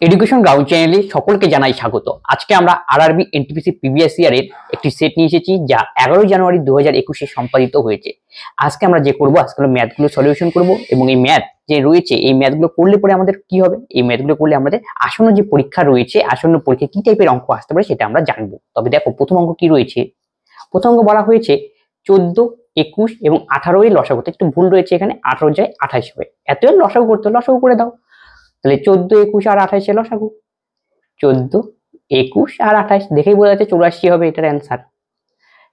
Education ground চ্যানেলে সকলকে জানাই স্বাগত। আজকে আমরা আরআরবি এনটিপিসি প্রিভিয়াস ইয়ারের একটি সেট নিয়ে এসেছি, যা 11 জানুয়ারি 2021 সম্পাদিত হয়েছে। আজকে আমরা যে করব, আজকে ম্যাথগুলো সলিউশন করব এবং এই ম্যাথ যে রয়েছে, এই ম্যাথগুলো করলে পরে আমাদের কি হবে, এই ম্যাথগুলো করলে আমাদের আসন্ন যে পরীক্ষা রয়েছে, আসন্ন পরীক্ষায় কি টাইপের অঙ্ক আসতে পারে সেটা আমরা জানবো। তবে দেখো, প্রথম অঙ্ক কি রয়েছে। প্রথম অঙ্ক বলা হয়েছে 14, 21 এবং 18 এর লসাগু। একটু ভুল রয়েছে এখানে, 18 যায় 28 হবে। এত এর লসাগু করতে, লসাগু করে দাও। তাহলে 14, 21 আর 28 এর লসাগু 14, 21 আর 28, দেখেই বোঝা যাচ্ছে 84 হবে এটার অ্যান্সার।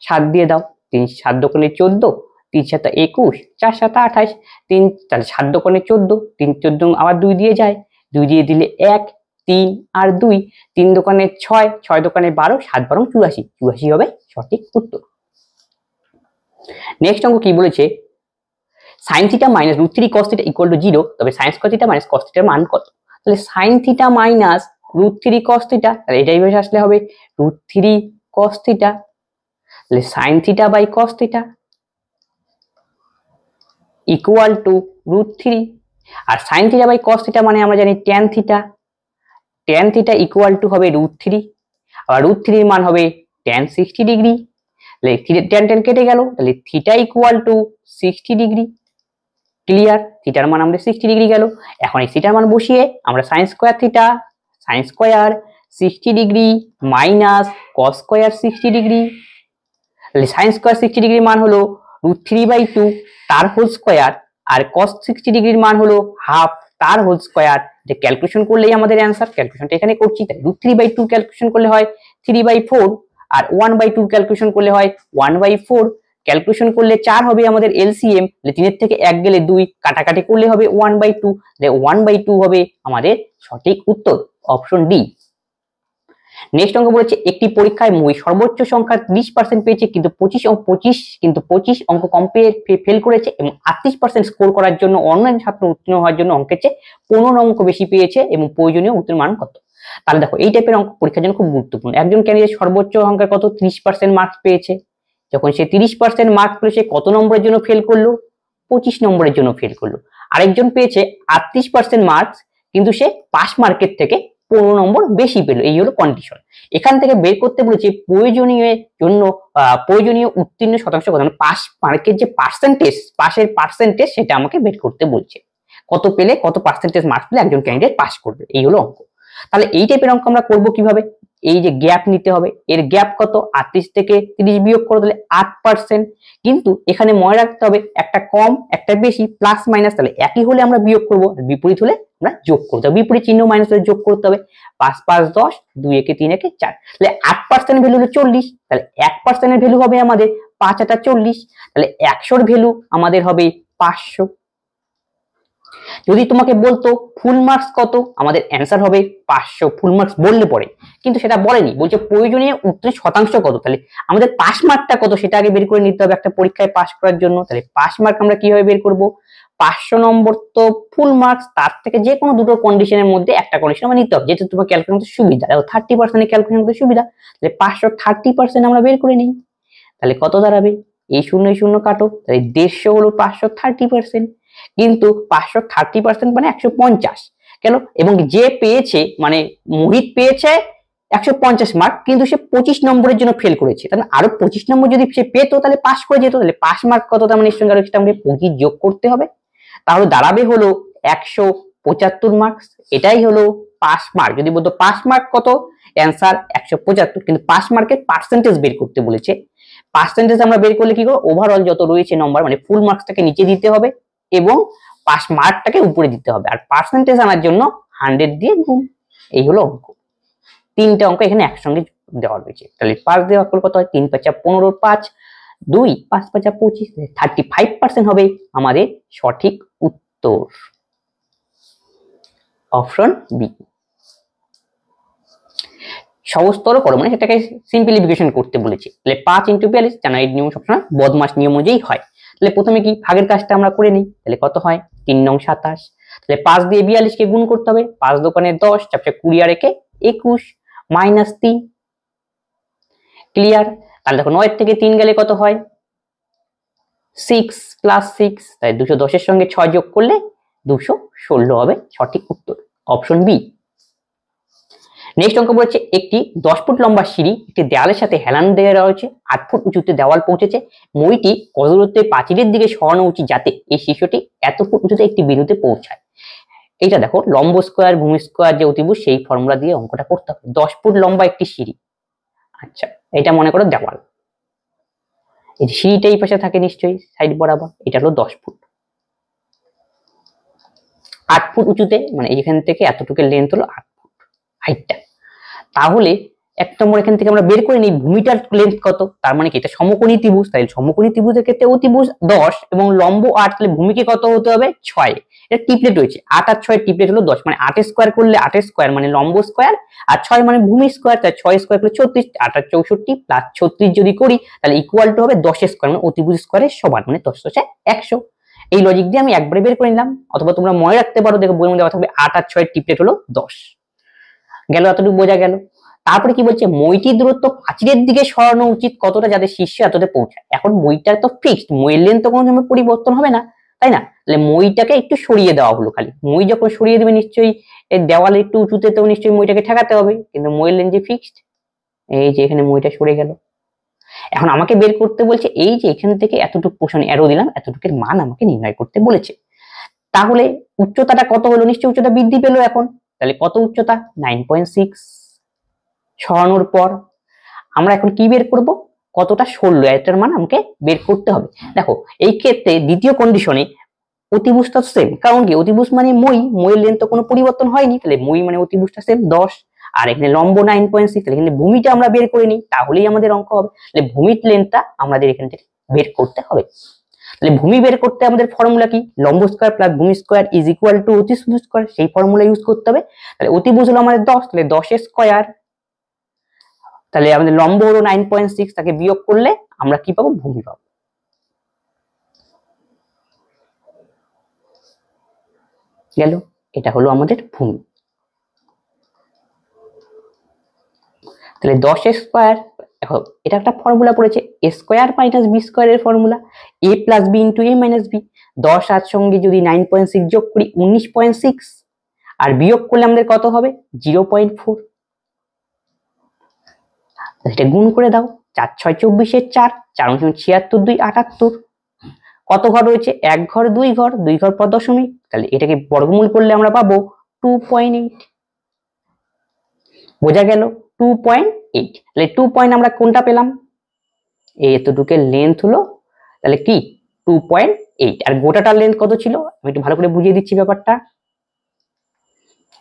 7 দিয়ে দাও, 3 7 দোকানে 14, 3 7 21, 4 7 28, 3 তাহলে 7 দোকানে 14, 3 14 আবার 2 দিয়ে যায়, 2 দিয়ে দিলে 1, 3 আর 2, 3 দোকানে 6, 6 দোকানে 12, 7 12 84, 84 হবে সঠিক উত্তর। নেক্সট অঙ্ক কি বলেছে, sin θ minus √3 cos θ equal to 0, তবে sin square θ minus cos θ এর মান কত? তাহলে sin θ minus √3 cos θ, তাহলে এটাই বেশ আসলে হবে √3 cos θ। তাহলে sin θ by cos θ equal to √3, R sin θ by cos θ মানে আমরা জানি tan θ, tan θ equal to হবে √3, আবার √3 এর মান হবে tan 60 ডিগ্রি। তাহলে tan tan কেটে গেল, তাহলে θ equal to 60 ডিগ্রি। ক্লিয়ার, থিটার মান আমাদের 60 ডিগ্রি গেল। এখন এই থিটার মান বসিয়ে আমরা sin square theta, sin square 60 degree minus cos square 60 degree, তাহলে sin স্কয়ার 60 ডিগ্রির মান হলো √3/2 তার হোল স্কয়ার, আর cos 60 ডিগ্রির মান হলো হাফ তার হোল স্কয়ার। যে ক্যালকুলেশন করলেই আমাদের অ্যানসার, ক্যালকুলেশনটা এখানে করছি। তাই √3/2 ক্যালকুলেশন করলে হয় 3/4, আর 1/2 ক্যালকুলেশন করলে হয় 1/4। ক্যালকুলেশন করলে 4 হবে আমাদের এলসিএম, 3 এর থেকে 1 গেলে 2, কাটাকাটি করলে হবে 1/2, তাহলে 1/2 হবে আমাদের সঠিক উত্তর, অপশন ডি। নেক্সট অঙ্ক বলেছে, একটি পরীক্ষায় মই সর্বোচ্চ সংখ্যা 30% পেয়েছে, কিন্তু 25 অঙ্ক কম পেয়ে ফেল করেছে এবং 38% স্কোর করার জন্য অন্যান্য ছাত্র উত্তীর্ণ হওয়ার জন্য অঙ্কের চেয়ে 15 অঙ্ক বেশি পেয়েছে এবং প্রয়োজনীয় উত্তীর্ণ মান কত? তাহলে দেখো, এই টাইপের অঙ্ক পরীক্ষার জন্য খুব গুরুত্বপূর্ণ। একজন ক্যান্ডিডেট সর্বোচ্চ সংখ্যা কত, 30% মার্কস পেয়েছে। যখন সে 30% মার্ক পেল, সে কত নম্বরের জন্য ফেল করলো? 25 নম্বরের জন্য ফেল করলো। আরেকজন পেয়েছে 38% মার্কস, কিন্তু সে পাস মার্কের থেকে 15 নম্বর বেশি পেল। এই হলো কন্ডিশন। এখান থেকে বের করতে বলেছে প্রয়োজনীয় উত্তীর্ণ শতাংশ কত, মানে পাস মার্কের যে পার্সেন্টেজ, পাসের পার্সেন্টেজ, সেটা আমাকে বের করতে বলছে। কত পেলে, কত পার্সেন্টেজ মার্কস পেলে একজন ক্যান্ডিডেট পাস করবে, এই হলো অঙ্ক। তাহলে এই টাইপের অঙ্ক আমরা করব কিভাবে? এই যে গ্যাপ নিতে হবে, এর গ্যাপ কত, 38 থেকে 30 বিয়োগ করে দিলে 8%। কিন্তু এখানে মনে রাখতে হবে, একটা কম একটা বেশি, প্লাস মাইনাস, তাহলে একই হলে আমরা বিয়োগ করব, বিপরীত হলে আমরা যোগ করতে হবে। বিপরীত চিহ্ন মাইনাস হলে যোগ করতে হবে। 5 5 10, 2 একে 3 একে 4, তাহলে 8% ভ্যালু হলো 40, তাহলে 1% এর ভ্যালু হবে আমাদের 5 8 40, তাহলে 100 এর ভ্যালু আমাদের হবে 500। যদি তোমাকে বলতো ফুল মার্কস কত, আমাদের অ্যান্সার হবে 500 ফুল মার্কস বললে পরে, কিন্তু সেটা বলেনি, বলছে প্রয়োজনীয় উত্তীর্ণ শতাংশ কত। তাহলে আমাদের পাস মার্কটা কত সেটা আগে বের করে নিতে হবে একটা পরীক্ষায় পাস করার জন্য। তাহলে পাস মার্ক আমরা কিভাবে বের করব? 500 নম্বর তো ফুল মার্কস, তার থেকে যে কোনো দুটো কন্ডিশনের মধ্যে একটা কন্ডিশন আমরা নিতে হবে, যেহেতু তোমার ক্যালকুলেশন করতে সুবিধা। 30% এর ক্যালকুলেশন করতে সুবিধা, তাহলে 500 30% আমরা বের করে নিই। তাহলে কত দাঁড়াবে? এই শূন্য কাটো, তাহলে 150 হলো 500 30%, কিন্তু 500 30% মানে 150 কেন? এবং যে পেয়েছে, মানে মোহিত পেয়েছে 150 মার্ক, কিন্তু সে 25 নম্বরের জন্য ফেল করেছে। তাহলে আরো 25 নম্বর যদি সে পেতো, তাহলে পাস করে যেত। তাহলে পাস মার্ক কত, তার মানে নিশ্চয়ই আরো সেটা আমাকে 25 যোগ করতে হবে, তাহলে দাঁড়াবে হলো 175 মার্কস। এটাই হলো পাস মার্ক। যদি বলতো পাস মার্ক কত, অ্যান্সার 175, কিন্তু পাস মার্কের পার্সেন্টেজ বের করতে বলেছে। পার্সেন্টেজ আমরা বের করলে কি করব, ওভারঅল যত রয়েছে নম্বর, মানে ফুল মার্কসটাকে নিচে দিতে হবে এবং পাস মার্কটাকে উপরে দিতে হবে, আর পার্সেন্টেজ আনার জন্য 100 দিয়ে গুণ। এই হলো অঙ্ক। তিনটা অঙ্ক এখানে একসঙ্গে দেওয়া রয়েছে। তাহলে 5 দেওয়া করলে কত হয়, 3 5 15, 5 2 5 5 25, 35% হবে আমাদের সঠিক উত্তর, অপশন বি। সহজতর করো, মানে সেটাকে সিম্পলিফিকেশন করতে বলেছে। তাহলে 5 × 42, জানা এই নিয়ম সবসময় বদমাস নিয়ম অনুযায়ী হয়। তাহলে প্রথমে কি ভাগের কাজটা আমরা করে নিই। তাহলে কত হয়, 3 9 27, তাহলে 5 দিয়ে 42 কে গুণ করতে হবে। 5 দোকানে 10, 4 20 আর একে 21, -3। ক্লিয়ার। তাহলে দেখো 9 থেকে 3 গেলে কত হয়, 6 + 6, তাই 210 এর সঙ্গে 6 যোগ করলে 216 হবে সঠিক উত্তর, অপশন বি। নেক্সট অঙ্ক বলছে একটি 10 ফুট লম্বা সিঁড়ি একটি দেওয়ালের সাথে হেলান দিয়ে দেওয়া হয়েছে, 8 ফুট উঁচুতে দেওয়াল পৌঁছেছে, মইটি কত দূরত্বে প্রাচীরের দিকে সরানো উচিত যাতে এই শীর্ষটি এত ফুট উঁচুতে একটি বিন্দুতে পৌঁছায়। এইটা দেখো লম্ব স্কোয়ার ভূমি স্কোয়ার যে অতিভুজ সেই ফর্মুলা দিয়ে অঙ্কটা করতে হবে। 10 ফুট লম্বা একটি সিঁড়ি, আচ্ছা এটা মনে করো দেওয়াল, এই সিঁড়িটা এই পাশে থাকে নিশ্চয়ই সাইড বরাবর, এটা হলো 10 ফুট, 8 ফুট উঁচুতে, মানে এইখান থেকে এতটুকু লেন্থ হলো 8 ফুট হাইটটা। তাহলে এক নম্বর এখান থেকে আমরা বের করে নিই ভূমিটার লেন্থ কত, তার মানে কি এটা সমকোণী ত্রিভুজ, তাহলে সমকোণী ত্রিভুজের ক্ষেত্রে অতিভুজ 10 এবং লম্ব 8, তাহলে ভূমিকে কত হতে হবে 6। এটা টিপলেট রয়েছে 8 আর 6 টিপলেট হলো 10, মানে 8 স্কোয়ার করলে 8 স্কোয়ার মানে লম্ব স্কোয়ার আর 6 মানে ভূমি স্কোয়ার, তাই 6 স্কোয়ার করলে 36, 8 আর 64 প্লাস 36 যদি করি তাহলে ইকুয়াল টু হবে 10 স্কোয়ার, মানে অতিভুজ স্কোয়ারের সমান, মানে 10 × 100। এই লজিক দিয়ে আমি একবারে বের করে নিলাম, অথবা তোমরা মনে রাখতে পারো, দেখো বইয়ের মধ্যে দেওয়া থাকবে 8 আর 6 টিপলেট হলো 10। গেল, এতটুকু বোঝা গেল। তারপরে কি বলছে মইটির দূরত্ব প্রাচীরের দিকে সরানো উচিত কতটা যাতে শীর্ষ এতটা পৌঁছায়। এখন মইটা তো ফিক্সড, মইয়ের লেন্থ তো কোনো সময় পরিবর্তন হবে না, তাই না? তাহলে মইটাকে একটু সরিয়ে দেওয়া হলো, খালি মই যখন সরিয়ে দেবে নিশ্চয়ই এই দেওয়ালে একটু উঁচুতে তো নিশ্চয়ই মইটাকে ঠেকাতে হবে, কিন্তু মইয়ের লেন্থ যে ফিক্সড, এই যে এখানে মইটা সরে গেল। এখন আমাকে বের করতে বলছে এই যে এখান থেকে এতটুকু পোর্শন অ্যারো দিলাম, এতটুকুর মান আমাকে নির্ণয় করতে বলেছে। তাহলে উচ্চতাটা কত হলো, নিশ্চয়ই উচ্চতা বৃদ্ধি পেলো এখন, তাহলে কত উচ্চতা 9.6 সরানোর পর। আমরা এখন কি বের করব, কতটা সরলো এটার মান আমাকে বের করতে হবে। দেখো এই ক্ষেত্রে দ্বিতীয় কন্ডিশনে অতিভুজটা সেম, কারণ কি অতিভুজ মানে মইয়ের লেন্থ তো কোনো পরিবর্তন হয়নি, তাহলে মই মানে অতিভুজটা সেম 10, আর এখানে লম্ব 9.6, তাহলে এখানে ভূমিটা আমরা বের করে নিই তাহলেই আমাদের অঙ্ক হবে। তাহলে ভূমির লেন্থটা আমাদের এখান থেকে বের করতে হবে। তাহলে ভূমি বের করতে আমাদের ফর্মুলা কি, লম্ব স্কয়ার প্লাস ভূমি স্কয়ার ইজ ইকুয়াল টু অতিভুজ স্কয়ার, সেই ফর্মুলা ইউজ করতে হবে। তাহলে অতিভুজ হলো আমাদের 10, তাহলে 10 এর স্কয়ার, তাহলে আমাদের লম্ব হলো 9.6, তাকে বিয়োগ করলে আমরা কি পাবো, ভূমি পাবো। গেল, এটা হলো আমাদের ভূমি। তাহলে 10 স্কয়ার, দেখো এটা একটা ফর্মুলা পড়েছে a square minus b square এর formula, a plus b into a minus b। 10 আর সঙ্গে যদি 9.6 যোগ করি 19.6, আর বিয়োগ করলে আমাদের কত হবে 0.4। এটা গুণ করে দাও, 4 6 24 এর 4, 4 76 2 78। কত ঘর রয়েছে, এক ঘর, দুই ঘর, দুই ঘর পর দশমিক, তাহলে এটাকে বর্গমূল করলে আমরা পাবো 2.8। বোঝা গেল 2.8। তাহলে 2 পয়েন্ট আমরা কোনটা পেলাম, এই এতটুকুর লেন্থ হলো তাহলে কি 2.8, আর গোটাটার লেন্থ কত ছিল আমি একটু ভালো করে বুঝিয়ে দিচ্ছি ব্যাপারটা।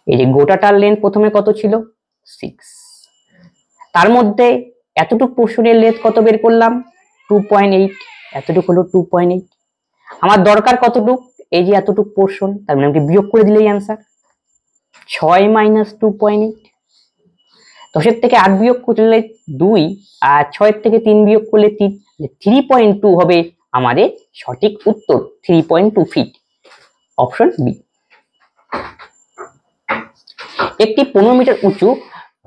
এই যে গোটাটার লেন্থ প্রথমে কত ছিল 6, তার মধ্যে এতটুকু পোর্শনের লেন্থ কত বের করলাম 2.8, এতটুকু হলো 2.8। আমার দরকার কতটুকু, এই যে এতটুকু পোর্শন, তার মানে আমাকে বিয়োগ করে দিলেই অ্যান্সার 6 মাইনাস 2.8। 10 থেকে 8 বিয়োগ করলে 2, আর 6 থেকে 3 বিয়োগ করলে 3, 3.2 হবে আমাদের সঠিক উত্তর, 3.2 ফিট, অপশন বি। একটি 15 মিটার উঁচু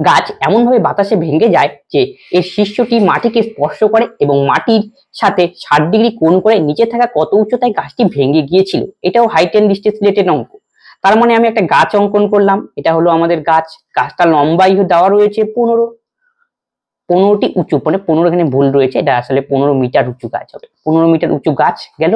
গাছ এমন ভাবে বাতাসে ভেঙে যায় যে এর শীর্ষটি মাটিকে স্পর্শ করে এবং মাটির সাথে 60 ডিগ্রি কোণ করে নিচে থাকা কত উচ্চতায় গাছটি ভেঙে গিয়েছিল। এটাও হাইট এন্ড ডিসটেন্স রিলেটেড অঙ্ক। তার মানে আমি একটা গাছ অঙ্কন করলাম, এটা হলো আমাদের গাছ, গাছটা লম্বাই দেওয়া রয়েছে 15টি উঁচু, মানে 15 এখানে ভুল রয়েছে, এটা আসলে 15 মিটার উঁচু গাছ হবে। 15 মিটার উঁচু গাছ গেল,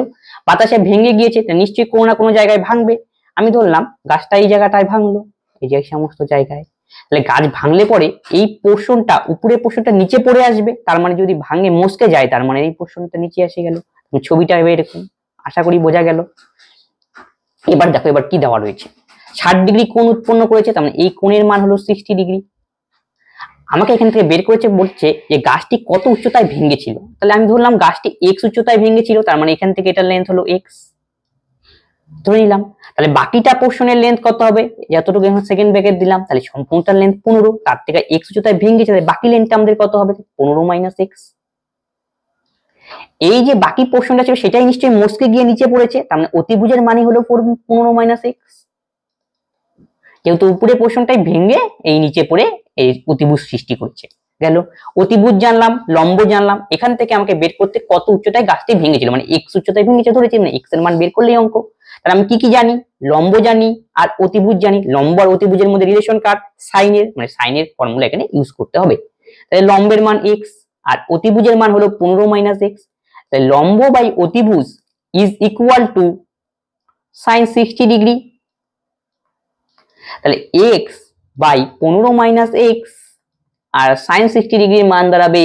বাতাসে ভেঙে গিয়েছে, নিশ্চয়ই কোনো না কোনো জায়গায় ভাঙবে। আমি ধরলাম গাছটা এই জায়গাটায় ভাঙলো, এই যে সমস্ত জায়গায়, তাহলে গাছ ভাঙলে পরে এই পোর্শনটা, উপরের পোর্শনটা নিচে পড়ে আসবে, তার মানে যদি ভাঙে মস্কে যায় তার মানে এই পোর্শনটা নিচে এসে গেল। ছবিটা হবে এরকম, আশা করি বোঝা গেল। এবার দেখো এবার কি দেওয়া রয়েছে, 60 ডিগ্রি কোণ উৎপন্ন করেছে, তার মানে এই কোণের মান হলো 60 ডিগ্রি। আমাকে এখান থেকে বের করেছে, বলছে যে গাছটি কত উচ্চতায় ভেঙেছিল, তাহলে আমি ধরলাম গাছটি x উচ্চতায় ভেঙেছিল, তার মানে এখান থেকে এটার লেন্থ হলো x ধরে নিলাম। তাহলে বাকিটা পোর্শনের লেন্থ কত হবে, যতটুকু এখন সেকেন্ড ব্র্যাকেট দিলাম, তাহলে সম্পূর্ণটার লেন্থ 15, তার থেকে x উচ্চতায় ভেঙেছে, তাহলে বাকি লেন্থটা আমাদের কত হবে 15 মাইনাস x। এই যে বাকি পোর্শনটা ছিল সেটাই নিশ্চয়ই মস্কে গিয়ে নিচে পড়েছে, তার মানে অতিভুজের মানে হলো 15 মাইনাস x, যেহেতু উপরে পোর্শনটাই ভেঙে এই নিচে পড়ে এই অতিভুজ সৃষ্টি করছে। গেল, অতিভুজ জানলাম, লম্ব জানলাম, এখান থেকে আমাকে বের করতে কত উচ্চতায় গাছটি ভেঙেছিল, মানে x উচ্চতায় ভেঙেছে ধরেছি, মানে x এর মান বের করলেই অঙ্ক। তাহলে আমি কি কি জানি, লম্ব জানি আর অতিভুজ জানি। লম্ব আর অতিভুজের মধ্যে রিলেশন কার, সাইনের, মানে সাইনের ফর্মুলা এখানে ইউজ করতে হবে। তাহলে লম্বের মান x আর অতিভুজের মান হলো 15 মাইনাস x। তাহলে লম্ব বাই অতিভুজ is equal to sine 60 degree. তাহলে x বাই 15 মাইনাস x আর সাইন 60 ডিগ্রির মান দাঁড়াবে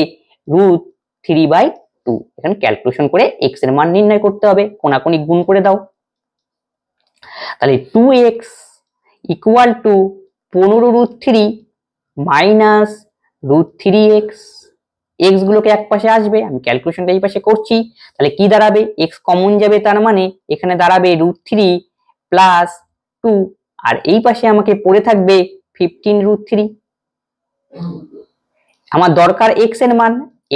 √3/2। এখানে ক্যালকুলেশন করে x এর মান নির্ণয় করতে হবে, কোনাকুনি গুণ করে দাও। তাহলে 2x equal to 15√3 minus √3x। x গুলোকে এক পাশে আসবে, আমি ক্যালকুলেশনটা এই পাশে করছি। তাহলে কি দাঁড়াবে, x কমন যাবে, তার মানে এখানে দাঁড়াবে √3 প্লাস 2, আর এই পাশে আমাকে পড়ে থাকবে 15√3। আমার দরকার x এর মান,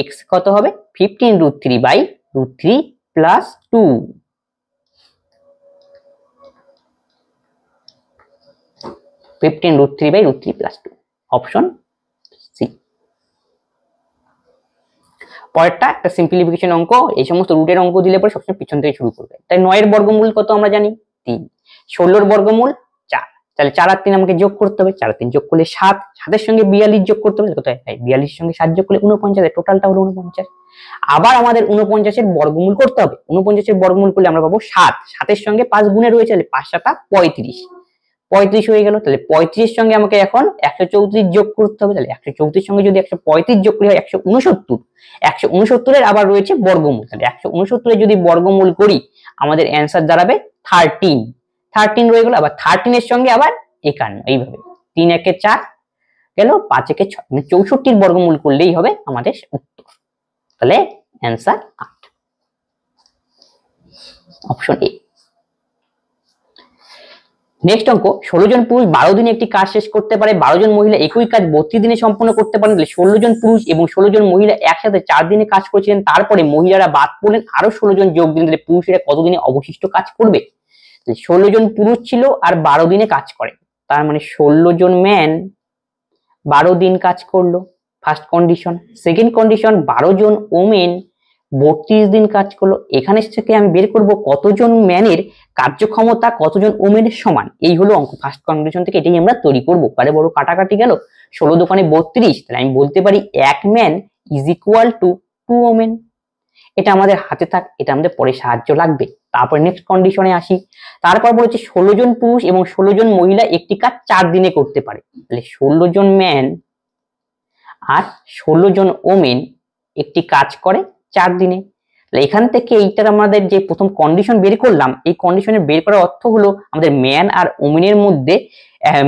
x কত হবে 15√3/√3 প্লাস 2। Option C. পরেরটা একটা সিম্পলিফিকেশন অঙ্ক। এই সমস্ত রুটের অঙ্ক দিলে পরে সবসময় পিছন থেকে শুরু করবে। তাই 9 এর বর্গমূল কত আমরা জানি 3, 16 এর বর্গমূল 4। তাহলে 4 আর 3 আমাকে যোগ করতে হবে, 4 আর 3 যোগ করলে 7, 7 এর সঙ্গে 42 যোগ করতে হবে, কত হয় 42 এর সঙ্গে 7 যোগ করলে 49, টোটালটা হলো 49। আবার আমাদের 49 এর বর্গমূল করতে হবে। 49 এর বর্গমূল করলে আমরা পাবো 7, 7 এর সঙ্গে 5 গুণে রয়েছে, তাহলে 5 7 35, 35 হয়ে গেল। তাহলে 35 এর সঙ্গে আমাকে এখন 134 যোগ করতে হবে। তাহলে 134 এর সঙ্গে যদি 135 যোগ করি হয় 169, 169 এর আবার রয়েছে বর্গমূল। তাহলে 169 এর যদি বর্গমূল করি আমাদের অ্যান্সার দাঁড়াবে 13, 13 রয়ে গেল। আবার 13 এর সঙ্গে আবার 51, এইভাবে 3 একে 4 গেল, 5 একে 6, মানে 64 এর বর্গমূল করলেই হবে আমাদের উত্তর। তাহলে অ্যান্সার 8, অপশন এ। নেক্সট অঙ্ক, 16 জন পুরুষ 12 দিনে একটি কাজ শেষ করতে পারে, 12 জন মহিলা একই কাজ 32 দিনে সম্পন্ন করতে পারেন। তাহলে 16 জন পুরুষ এবং 16 জন মহিলা একসাথে 4 দিনে কাজ করেছিলেন, তারপরে মহিলারা বাদ পড়লেন, আরো 16 জন যোগ দিলেন, তাহলে পুরুষেরা কত দিনে অবশিষ্ট কাজ করবে? 16 জন পুরুষ ছিল আর 12 দিনে কাজ করে, তার মানে 16 জন ম্যান 12 দিন কাজ করলো, ফার্স্ট কন্ডিশন। সেকেন্ড কন্ডিশন, 12 জন ওমেন 32 দিন কাজ করলো। এখানে থেকে আমি বের করব কতজন ম্যানের কার্যক্ষমতা কতজন ওমেনের সমান, এই হলো অঙ্ক। ফার্স্ট কন্ডিশন থেকে এটাই আমরা তৈরি করবো। পারে বড় কাটাকাটি গেল, 16 দোকানে 32, তাহলে আমি বলতে পারি 1 man is equal two 2 women. এটা আমাদের হাতে থাক, এটা আমাদের পরে সাহায্য লাগবে। তারপর নেক্সট কন্ডিশনে আসি। তারপর বলেছে 16 জন পুরুষ এবং 16 জন মহিলা একটি কাজ 4 দিনে করতে পারে। তাহলে 16 জন ম্যান আর 16 জন ওমেন একটি কাজ করে 4 দিনে। এখান থেকে এইটার আমাদের যে প্রথম কন্ডিশন বের করলাম, এই কন্ডিশনে বের করার অর্থ হলো আমাদের ম্যান আর ওমেনের মধ্যে,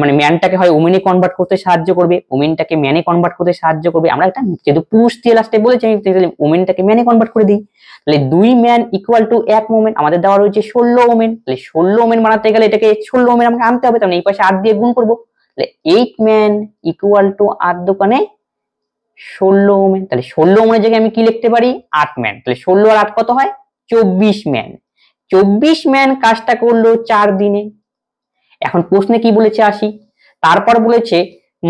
মানে ম্যানটাকে হয় ওমেনে কনভার্ট করতে সাহায্য করবে, ওমেনটাকে ম্যানে কনভার্ট করতে সাহায্য করবে। আমরা একটা যেহেতু পুরুষ দিয়ে লাস্টে বলেছি, আমি ওমেনটাকে ম্যানে কনভার্ট করে দিই। তাহলে 2 ম্যান ইকুয়াল টু 1 ওমেন। আমাদের দেওয়া রয়েছে 16 ওমেন, তাহলে 16 ওমেন বানাতে গেলে এটাকে 16 ওমেন আমাকে আনতে হবে, তাহলে এই পাশে 8 দিয়ে গুণ করবো। তাহলে 8 ম্যান ইকুয়াল টু 8 দোকানে 16 ওমেন। তাহলে 16 ওমেনের জায়গায় আমি কি লিখতে পারি 8 ম্যান। তাহলে 16 আর 8 কত হয় 24 ম্যান। 24 ম্যান কাজটা করলো 4 দিনে। এখন প্রশ্নে কি বলেছে আসি। তারপর বলেছে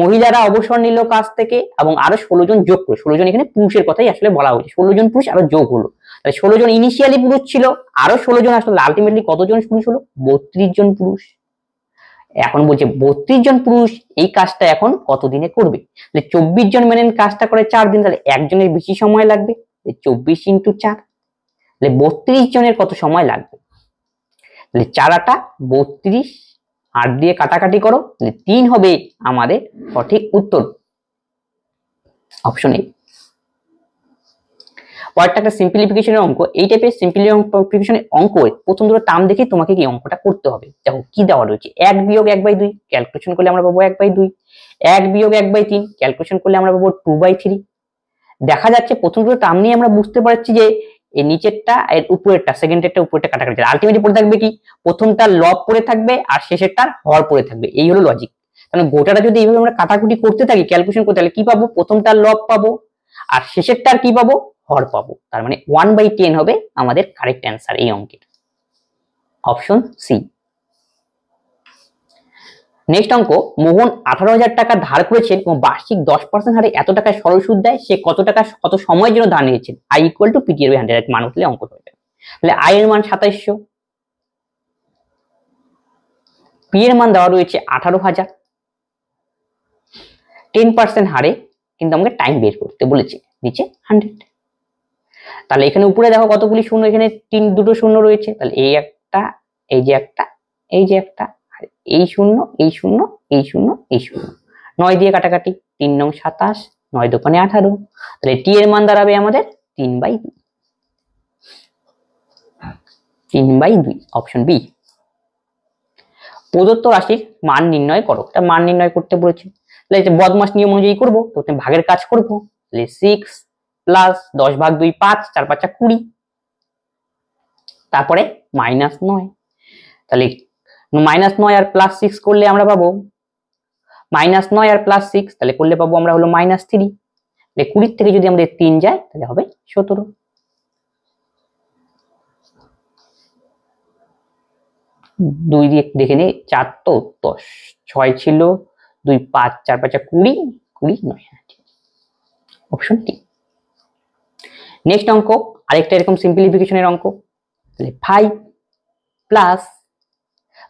মহিলারা অবসর নিল কাজ থেকে এবং আরো 16 জন যোগ করলো। 16 জন এখানে পুরুষের কথাই আসলে বলা হয়েছে, 16 জন পুরুষ আরো যোগ হলো। তাহলে 16 জন ইনিশিয়ালি পুরুষ ছিল, আরো 16 জন আসলে আলটিমেটলি কতজন পুরুষ হলো 32 জন পুরুষ। এখন বলছে 32 জন পুরুষ এই কাজটা এখন কত দিনে করবে। 24 জন ম্যানের কাজটা করে 4 দিন, তাহলে একজনের বেশি সময় লাগবে, 24 ইন্টু 4, তাহলে 32 জনের কত সময় লাগবে। তাহলে 4 8 32, 8 দিয়ে কাটাকাটি করো, তাহলে 3 হবে আমাদের সঠিক উত্তর, অপশন এ। পরেরটা একটা সিম্পলিফিকেশনের অঙ্ক। এই টাইপের সিম্পলিফিকেশনের অঙ্ক প্রথম দুটো টার্ম দেখে তোমাকে কি অঙ্কটা করতে হবে। দেখো কি দেওয়া রয়েছে, 1 বিয়োগ 1/2 ক্যালকুলেশন করলে আমরা পাবো 1/2, 1 বিয়োগ 1/3 ক্যালকুলেশন করলে আমরা পাবো 2/3। দেখা যাচ্ছে প্রথম দুটো টার্ম নিয়ে আমরা বুঝতে পারছি যে এই নিচেরটা এর উপরেরটা, সেকেন্ডেরটা উপরেরটা কাটাকাটি, আলটিমেটলি পড়ে থাকবে কি প্রথমটা লব পড়ে থাকবে আর শেষেরটার হর পড়ে থাকবে, এই হলো লজিক। তাহলে গোটাটা যদি এইভাবে আমরা কাটাকুটি করতে থাকি ক্যালকুলেশন করতে, তাহলে কি পাবো প্রথমটার লব পাবো আর শেষেরটার কি পাবো হর পাবো। তার মানে 1/10 হবে আমাদের কারেক্ট অ্যান্সার এই অঙ্কের, অপশন সি। নেক্সট অঙ্ক, মোহন 18,000 টাকা ধার করেছেন এবং বার্ষিক 10% হারে এত টাকা সরল সুদ দেয়, সে কত টাকা কত সময়ের জন্য ধার নিয়েছেন। আই ইকুয়াল টু পিটি/100 মান উঠলে অঙ্ক হয়ে যাবে। তাহলে আই এর মান 2700, পি এর মান দেওয়া রয়েছে 18,000, 10% হারে কিন্তু আমাকে টাইম বের করতে বলেছে, নিচে 100। তাহলে এখানে উপরে দেখো কতগুলি শূন্য, এখানে দুটো শূন্য রয়েছে, তাহলে এই একটা, এই যে একটা, এই যে একটা, আর এই শূন্য, এই শূন্য, এই শূন্য, এই শূন্য, 9 দিয়ে কাটাকাটি, 3 নং 27, 9 দোকানে 18, তাহলে টি এর মান দাঁড়াবে আমাদের 3/2, 3/2, অপশন বি। প্রদত্ত রাশির মান নির্ণয় করো, এটা মান নির্ণয় করতে বলেছে, তাহলে বদমাস নিয়ম অনুযায়ী করবো, তো ভাগের কাজ করবো, তাহলে 6 প্লাস 10/2 5, 4 5 20, তারপরে -9, তাহলে -9 আর +6 করলে আমরা পাবো -9 আর +6, তাহলে করলে পাবো আমরা হলো -3, তাহলে 20 থেকে যদি আমাদের 3 যায় তাহলে হবে 17। দুই দিয়ে দেখে নিই, 4 তো 10, 6 ছিল 2 5, 4 5 20, 20 9, অপশন টি। নেক্সট অঙ্ক আরেকটা এরকম সিম্পলিফিকেশনের অঙ্ক, তাহলে 5 প্লাস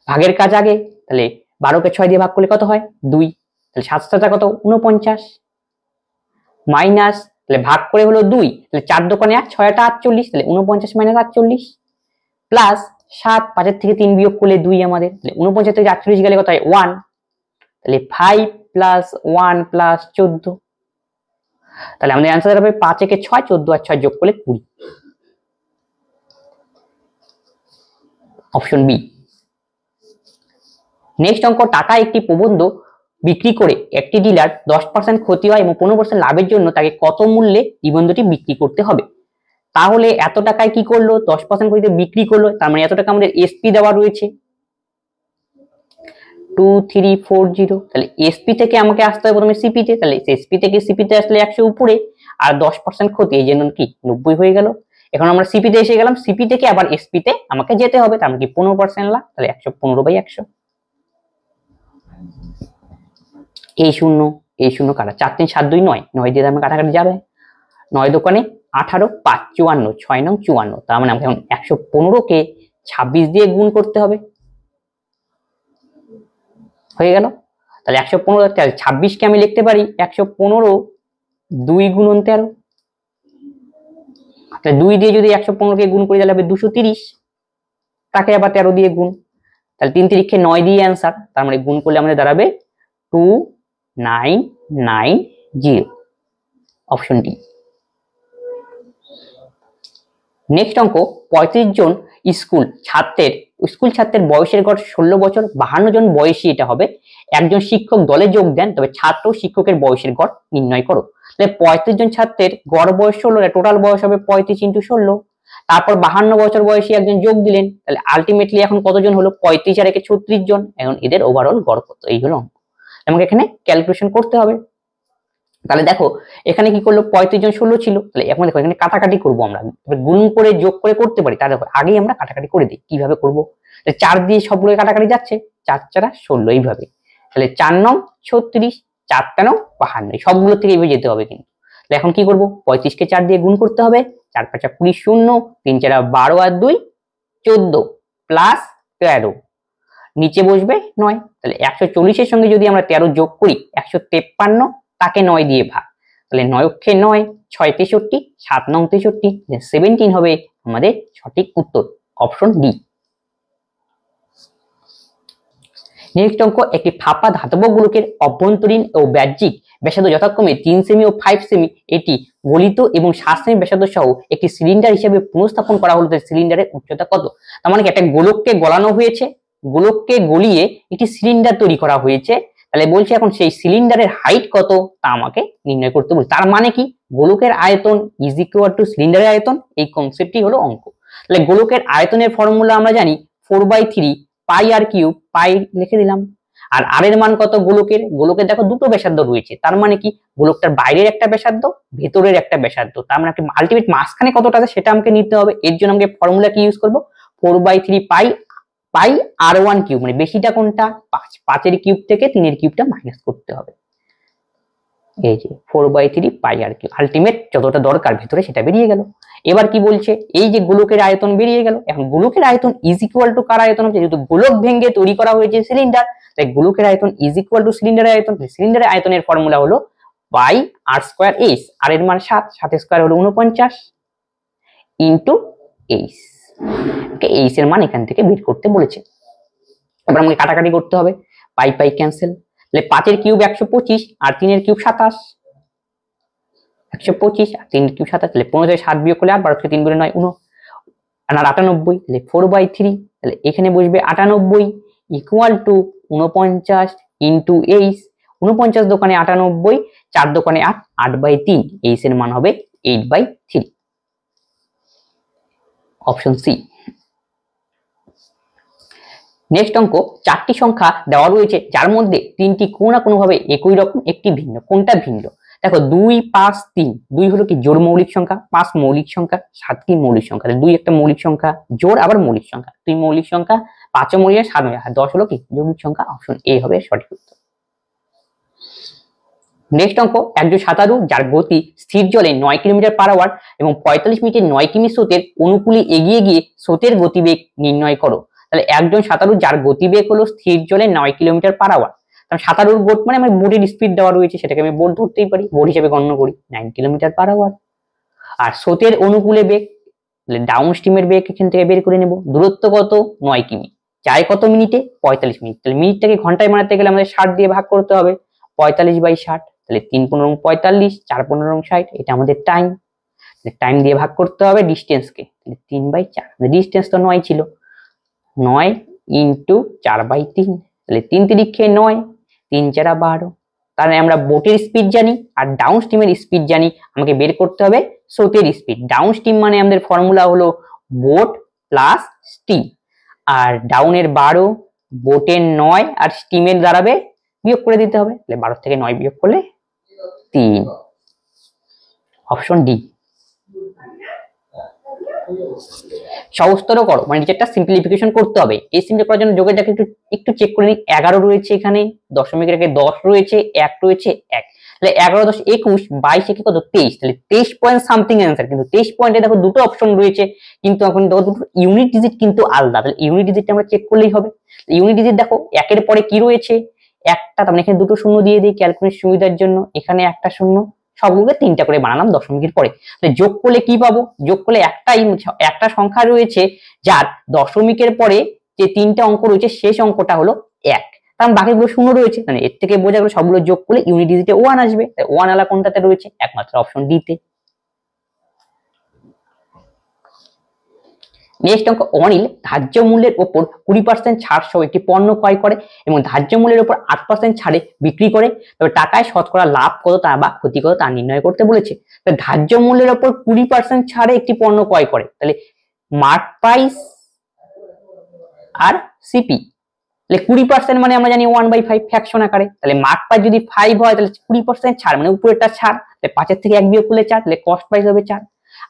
ভাগের কাজ আগে, তাহলে 12 কে 6 দিয়ে ভাগ করলে কত হয় 2, তাহলে 7 কত 49, মাইনাস, তাহলে ভাগ করে হলো 2, তাহলে 4 দোকানে 8, 6 48, তাহলে 49 - 48, প্লাস 7, 5 থেকে 3 বিয়োগ করলে 2 আমাদের, তাহলে 49 থেকে 48 গেলে কত হয় 1, তাহলে 5 প্লাস 1 প্লাস 14, তাহলে আমাদের অ্যান্সার দাঁড়াবে 5 একে 6, 14 আর 6 যোগ করলে 20, অপশন বি। নেক্সট অঙ্ক, টাকা একটি প্রবন্ধ বিক্রি করে একটি ডিলার 10% ক্ষতি হয় এবং 15% লাভের জন্য তাকে কত মূল্যে নিবন্ধটি বিক্রি করতে হবে। তাহলে এত টাকায় কি করলো, 10% ক্ষতিতে বিক্রি করলো, তার মানে এত টাকা আমাদের এসপি দেওয়া রয়েছে 2340, তাহলে এসপি থেকে আমাকে আসতে হবে প্রথমে সিপি তে, তাহলে এসপি থেকে সিপি তে আসলে 100 উপরে আর 10% ক্ষতি, এই জন্য কি 90 হয়ে গেল। এখন আমরা সিপি তে এসে গেলাম, সিপি থেকে আবার এসপি তে আমাকে যেতে হবে, তার মানে কি 15% লাভ, তাহলে 115/100। এই শূন্য কাটা, 4 3 7 2 9, 9 দিয়ে আমরা কাটাকাটি যাবে, 9 দোকানে 18, 5 54, 6 নং 54, তার মানে আমাকে এখন 115 কে 26 দিয়ে গুণ করতে হবে, হয়ে গেল। তাহলে 115, 26 কে আমি লিখতে পারি 115 2 গুণন 13, তাহলে 2 দিয়ে যদি 115 কে গুণ করি তাহলে হবে 230, তাকে আবার 13 দিয়ে গুণ, তাহলে 3 3 9 দিয়ে অ্যান্সার, তার মানে গুণ করলে আমাদের দাঁড়াবে 2990, অপশন ডি। নেক্সট অঙ্ক, 35 জন স্কুল ছাত্রের বয়সের গড় 16 বছর, 52 জন বয়সী এটা হবে, একজন শিক্ষক দলে যোগ দেন, তবে ছাত্র শিক্ষকের বয়সের গড় নির্ণয় করো। তাহলে 35 জন ছাত্রের গড় বয়স 16, টোটাল বয়স হবে 35 × 16, তারপর 52 বছর বয়সী একজন যোগ দিলেন, তাহলে আলটিমেটলি এখন কতজন হলো 35 আর 36 জন, এখন এদের ওভারঅল গড় কত, এই হলো অঙ্ক। আমাকে এখানে ক্যালকুলেশন করতে হবে। তাহলে দেখো এখানে কি করলো, 35 জন 16 ছিল, তাহলে এখন দেখো এখানে কাটাকাটি করবো আমরা, গুণ করে যোগ করে করতে পারি, তার আগেই আমরা কাটাকাটি করে দিই। কিভাবে করবো, 4 দিয়ে সবগুলো কাটাকাটি যাচ্ছে, 4 4 16, এইভাবে, তাহলে 4 নং 36, 4 নং 52, সবগুলো থেকে এইভাবে যেতে হবে কিন্তু। তাহলে এখন কি করবো, 35 কে 4 দিয়ে গুণ করতে হবে, 4 5 20 0, 3 4 12 আর 2 14, প্লাস 13, নিচে বসবে 9, তাহলে 140 এর সঙ্গে যদি আমরা 13 যোগ করি 153, তাকে 9 দিয়ে ভাগ, তাহলে 9 অক্ষে 9, 6 63, 7 নং 63, 17 হবে আমাদের সঠিক উত্তর, অপশন ডি। নেক্সট অঙ্ক, একটি ফাঁপা ধাতব গোলকের অভ্যন্তরীণ ও বাহ্যিক ব্যাসার্ধ যথাক্রমে 3 সেমি ও 5 সেমি, এটি গলিত এবং 7 সেমি ব্যাসার্ধ সহ একটি সিলিন্ডার হিসেবে পুনঃস্থাপন করা হলো, সিলিন্ডারের উচ্চতা কত। তার মানে কি একটা গোলককে গলানো হয়েছে, গোলককে গলিয়ে একটি সিলিন্ডার তৈরি করা হয়েছে, তাহলে বলছে এখন সেই সিলিন্ডারের হাইট কত তা আমাকে নির্ণয় করতে বলছে। তার মানে কি গোলকের আয়তন ইজ ইকুয়াল টু সিলিন্ডারের আয়তন, এই কনসেপ্টই হলো অঙ্ক। তাহলে গোলকের আয়তনের ফর্মুলা আমরা জানি 4/3 পাই আর কিউব, পাই লিখে দিলাম, আর আর এর মান কত, গোলকের দেখো দুটো ব্যাসার্ধ রয়েছে, তার মানে কি গোলকটার বাইরের একটা ব্যাসার্ধ, ভেতরের একটা ব্যাসার্ধ, তার মানে আলটিমেট মাঝখানে কতটা আছে সেটা আমাকে নিতে হবে। এর জন্য আমাকে ফর্মুলা কি ইউজ করব, 4/3 পাই r1 কিউব, মানে বেশিটা কোনটা 5, 5 এর কিউব থেকে 3 এর কিউবটা মাইনাস করতে হবে। এই যে 4/3 পাই আর কি, আলটিমেট যতটা দরকার ভেতরে সেটা বেরিয়ে গেল। এবার কি বলছে, এই যে গোলকের আয়তন বেরিয়ে গেল, এখন গোলকের আয়তন ইজ ইকুয়াল টু কার আয়তন হচ্ছে, যেহেতু গোলক ভেঙে তৈরি করা হয়েছে সিলিন্ডার, তাই গোলকের আয়তন ইজ ইকুয়াল টু সিলিন্ডারের আয়তন। সিলিন্ডারের আয়তনের ফর্মুলা হলো পাই আর স্কয়ার এইচ, আর এর মান 7, 7 স্কয়ার হলো 49 ইনটু এইচ। এইচ এর মান এখান থেকে বের করতে বলেছে। এবার আমাকে কাটাকাটি করতে হবে, পাই পাই ক্যান্সেল, তাহলে 5 এর কিউব 125 আর 3 এর কিউব 27, 125 আর 3 এর কিউব 27, তাহলে 15 থেকে 7 বিয়োগ করলে 8, 12 থেকে 3 গুণে 9 9 আর 98, তাহলে 4/3, তাহলে এখানে বসবে 98 ইকুয়াল টু 49 ইনটু এইচ। 49 দোকানে 98, 4 দোকানে 8, 8/3, এইচ এর মান হবে 8/3, অপশন সি। নেক্সট অঙ্ক, 4টি সংখ্যা দেওয়া রয়েছে যার মধ্যে 3টি কোনো না কোনো ভাবে একই রকম, একটি ভিন্ন। কোনটা ভিন্ন? দেখো 2, 5, 3, 2 হলো কি জোড় মৌলিক সংখ্যা, 5 মৌলিক সংখ্যা, 7 কি মৌলিক সংখ্যা, 2 একটা মৌলিক সংখ্যা, জোড় আবার মৌলিক সংখ্যা, 2 মৌলিক সংখ্যা, 5 মৌলিক, 7 মৌলিক, 10 হলো কি যৌগিক সংখ্যা। অপশন এ হবে সঠিক উত্তর। নেক্সট অঙ্ক, একজন সাঁতারু যার গতি স্থির জলে 9 কিলোমিটার/আওয়ার এবং 45 মিনিটে 9 কিমি স্রোতের অনুকূলে এগিয়ে গিয়ে স্রোতের গতিবেগ নির্ণয় করো। তাহলে একজন সাঁতারু যার গতিবেগ হলো স্থির জলে 9 কিলোমিটার/আওয়ার, কারণ সাঁতারুর বোট মানে আমার বোটের স্পিড দেওয়া রয়েছে, সেটাকে আমি বোট ধরতেই পারি, বোট হিসেবে গণ্য করি 9 কিলোমিটার/আওয়ার। আর স্রোতের অনুকূলে বেগ, তাহলে ডাউন স্ট্রিমের বেগ এখান থেকে বের করে নেব। দূরত্ব কত? 9 কিমি, যায় কত মিনিটে? 45 মিনিট, তাহলে মিনিটটাকে ঘন্টায় বানাতে গেলে আমাদের 60 দিয়ে ভাগ করতে হবে, 45/60, তাহলে 3 15 45, 4 15 60, এটা আমাদের টাইম। টাইম দিয়ে ভাগ করতে হবে ডিস্টেন্সকে, তাহলে 3/4, ডিস্টেন্স তো 9 ছিল, 9 ইন্টু 4/3, তাহলে 3 তিরিক্ষে 9, 3 4 12। তাহলে আমরা বোটের স্পিড জানি আর ডাউন স্ট্রিমের স্পিড জানি, আমাকে বের করতে হবে স্রোতের স্পিড। ডাউন স্ট্রিম মানে আমাদের ফর্মুলা হলো বোট প্লাস স্টিম, আর ডাউনের 12, বোটের 9 আর স্টিমের দাঁড়াবে বিয়োগ করে দিতে হবে, তাহলে 12 থেকে 9 বিয়োগ করলে 3, অপশন ডি। সহজতর করো মানে নিচেরটা সিম্পলিফিকেশন করতে হবে। এই সিম্পল করার জন্য যোগেরটাকে একটু চেক করে নিই। 11 রয়েছে এখানে, দশমিকের আগে 10 রয়েছে, 1 রয়েছে, 1, তাহলে 11 10 21 22 একে কত 23, তাহলে 23 পয়েন্ট সামথিং অ্যান্সার। কিন্তু 23 পয়েন্টে দেখো দুটো অপশন রয়েছে, কিন্তু এখন দেখো দুটো ইউনিট ডিজিট কিন্তু আলাদা, তাহলে ইউনিট ডিজিটটা আমরা চেক করলেই হবে। ইউনিট ডিজিট দেখো একের পরে কি রয়েছে? একটা, তার মানে এখানে দুটো শূন্য দিয়ে দিই ক্যালকুলেশন সুবিধার জন্য, এখানে একটা শূন্য, সবগুলোকে 3টা করে বানালাম দশমিকের পরে। যোগ করলে কি পাবো? যোগ করলে একটা সংখ্যা রয়েছে যার দশমিকের পরে যে 3টা অঙ্ক রয়েছে শেষ অঙ্কটা হলো 1, কারণ বাকিগুলো শূন্য রয়েছে, মানে এর থেকে বোঝা গেল সবগুলো যোগ করলে ইউনিট ডিজিটে 1 আসবে। 1 আলা কোনটাতে রয়েছে? একমাত্র অপশন ডি তে। নেক্সট অঙ্ক, অনিল ধার্য মূল্যের ওপর 20% ছাড় সহ একটি পণ্য ক্রয় করে এবং ধার্য মূল্যের ওপর 8% ছাড়ে বিক্রি করে, তবে টাকায় শতকরা লাভ কত তা বা ক্ষতি কত তা নির্ণয় করতে বলেছে। ধার্য মূল্যের ওপর 20% ছাড়ে একটি পণ্য ক্রয় করে, তাহলে মার্ক প্রাইস আর সিপি, তাহলে 20% মানে আমরা জানি 1/5 ফ্র্যাকশন আকারে, তাহলে মার্ক প্রাইস যদি 5 হয় তাহলে 20% ছাড় মানে উপরেরটা ছাড়, তাহলে 5 এর থেকে 1 বিয়োগ করলে 4, তাহলে কস্ট প্রাইস হবে 4।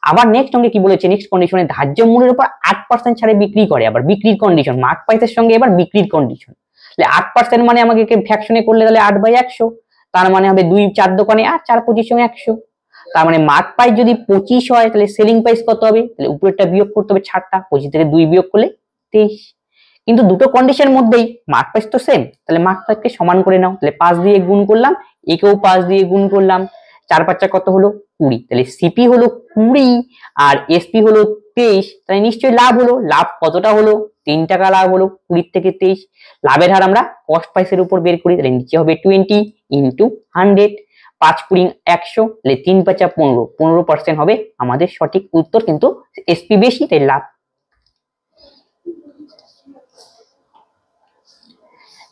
আবার নেক্সট অঙ্কে কি বলেছে, নেক্সট কন্ডিশনে ধার্য মূল্যের উপর 8% ছাড়ে বিক্রি করে, আবার বিক্রির কন্ডিশন মার্ক প্রাইসের সঙ্গে এবার বিক্রির কন্ডিশন, তাহলে 8% মানে আমাকে ফ্র্যাকশনে করলে তাহলে 8/100, তার মানে হবে 2 4 দোকানে 8, 4 25 100, তার মানে মার্ক প্রাইস যদি 25 হয় তাহলে সেলিং প্রাইস কত হবে? তাহলে উপরেরটা বিয়োগ করতে হবে ছাড়টা, 25 থেকে 2 বিয়োগ করলে 23। কিন্তু দুটো কন্ডিশনের মধ্যেই মার্ক প্রাইস তো সেম, তাহলে মার্ক প্রাইসকে সমান করে নাও, তাহলে 5 দিয়ে গুণ করলাম, একেও 5 দিয়ে গুণ করলাম, 4 5 কত হলো 20, তাহলে সিপি হলো 20 আর এসপি হলো 23, তাহলে নিশ্চয়ই লাভ হলো। লাভ কতটা হলো? 3 টাকা লাভ হলো 20 থেকে 23। লাভের হার আমরা কস্ট প্রাইসের উপর বের করি, তাহলে নিচে হবে 20 ইনটু 100, 5 20 100, তাহলে 3 5 15, 15% হবে আমাদের সঠিক উত্তর, কিন্তু এসপি বেশি তাই লাভ।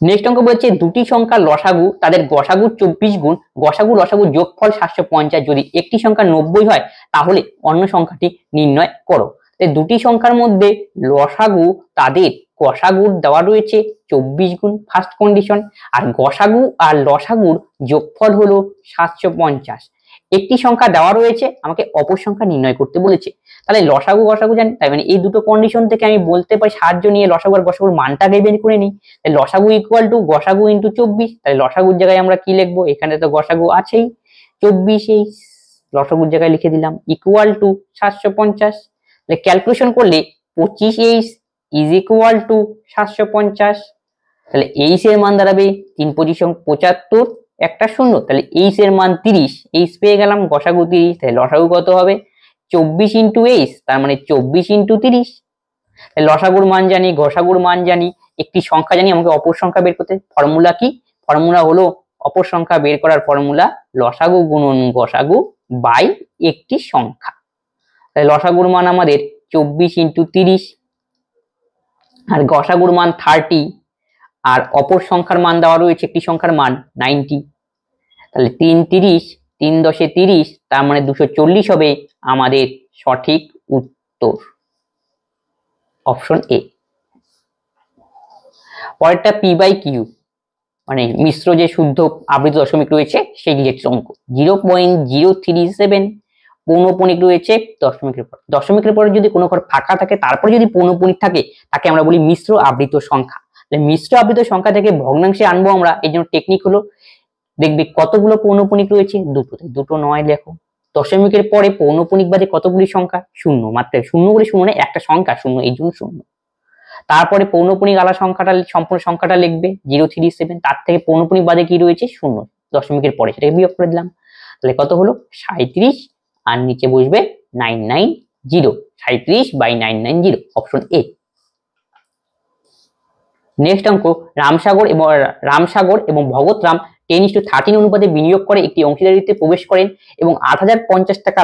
নেক্সট অঙ্ক বলছে দুটি সংখ্যা লসাগু তাদের গসাগু 24 গুণ, গসাগু লসাগু যোগফল 750, যদি একটি সংখ্যা 90 হয় তাহলে অন্য সংখ্যাটি নির্ণয় করো। এই দুটি সংখ্যার মধ্যে লসাগু তাদের গসাগুর দেওয়া রয়েছে 24 গুণ ফার্স্ট কন্ডিশন, আর গসাগু আর লসাগুর যোগফল হলো 750। একটি সংখ্যা দেওয়া রয়েছে, আমাকে অপর সংখ্যা নির্ণয় করতে বলেছে। তাহলে লসাগু গসাগু জানি, তাই মানে এই দুটো কন্ডিশন থেকে আমি বলতে পারি সাহায্য নিয়ে লসাগু আর গসাগুর মানটাকে বের করে নিই। লসাগু ইকুয়াল টু গসাগু ইন্টু 24, তাহলে লসাগুর জায়গায় আমরা কি লিখবো? এখানে তো গসাগু আছেই, 24h লসাগুর জায়গায় লিখে দিলাম ইকুয়াল টু 750। তাহলে ক্যালকুলেশন করলে 25h ইজ ইকুয়াল টু 750। তাহলে h এর মান দাঁড়াবে 3 পজিশন 75 একটা শূন্য, তাহলে h এর মান 30, h পেয়ে গেলাম, গসাগু 30, তাহলে লসাগু কত হবে 24 ইন্টু h, তার মানে 24 ইন্টু 30। লসাগুর মান জানি, গসাগুর মান জানি, একটি সংখ্যা জানি, আমাকে অপর সংখ্যা বের করতে। ফর্মুলা কি? ফর্মুলা হলো অপর সংখ্যা বের করার ফর্মুলা লসাগু গুণন গসাগু বাই একটি সংখ্যা। তাহলে লসাগুর মান আমাদের 24 ইন্টু 30 আর গসাগুর মান 30 আর অপর সংখ্যার মান দেওয়া রয়েছে একটি সংখ্যার মান 90। তাহলে 3 30, 3 10 30, তার মানে 240 হবে আমাদের সঠিক উত্তর, অপশন এ। পরেরটা পি বাই কিউ, মানে মিশ্র যে শুদ্ধ আবৃত দশমিক রয়েছে সেই রিলেটেড অঙ্ক। 0.037 পৌনঃপুনিক রয়েছে দশমিকের পর। দশমিকের পরে যদি কোনো ঘর ফাঁকা থাকে তারপরে যদি পৌনঃপুনিক থাকে তাকে আমরা বলি মিশ্র আবৃত সংখ্যা। মিশ্র আবৃত সংখ্যা থেকে ভগ্নাংশে আনবো আমরা, এই জন্য টেকনিক হলো দেখবি কতগুলো পৌনঃপুনিক রয়েছে, দুটো নয় লেখো। দশমিকের পরে পৌনঃপুনিক বাদে কতগুলি সংখ্যা, শূন্য, মাত্র শূন্য বলে শূন্য নয়, একটা সংখ্যা শূন্য, এই জন্য শূন্য। তারপরে পৌনঃপুনিক আলা সংখ্যাটা সম্পূর্ণ সংখ্যাটা লিখবে 037, তার থেকে পৌনঃপুনিক বাদে কি রয়েছে শূন্য, দশমিকের পরে সেটাকে বিয়োগ করে দিলাম। তাহলে কত হলো 37 আর নিচে বসবে 990, 37/990, অপশন এ। নেক্সট অঙ্ক, রামসাগর এবং ভগতরাম 10:13 অনুপাতে বিনিয়োগ করে একটি অংশীদারিত্বে প্রবেশ করেন এবং 8050 টাকা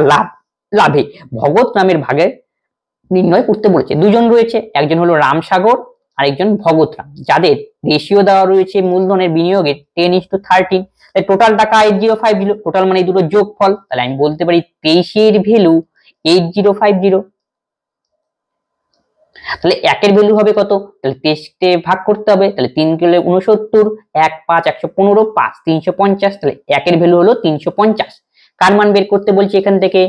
লাভে ভগতরামের ভাগের নির্ণয় করতে বলেছে। দুজন রয়েছে, একজন হলো রামসাগর আর একজন ভগতরাম, যাদের রেশিও দেওয়া রয়েছে মূলধনের বিনিয়োগের 10:13। টোটাল টাকা 8050, টোটাল মানে দুটো যোগফল, তাহলে আমি বলতে পারি 23 এর ভ্যালু 8050। তাহলে একের ভ্যালু হবে কত, তাহলে 23 এ ভাগ করতে হবে, তাহলে 3 কিলো 69, 1 5 115, 5 350, তাহলে একের ভ্যালু হলো 350। কার মান বের করতে বলছি এখান থেকে,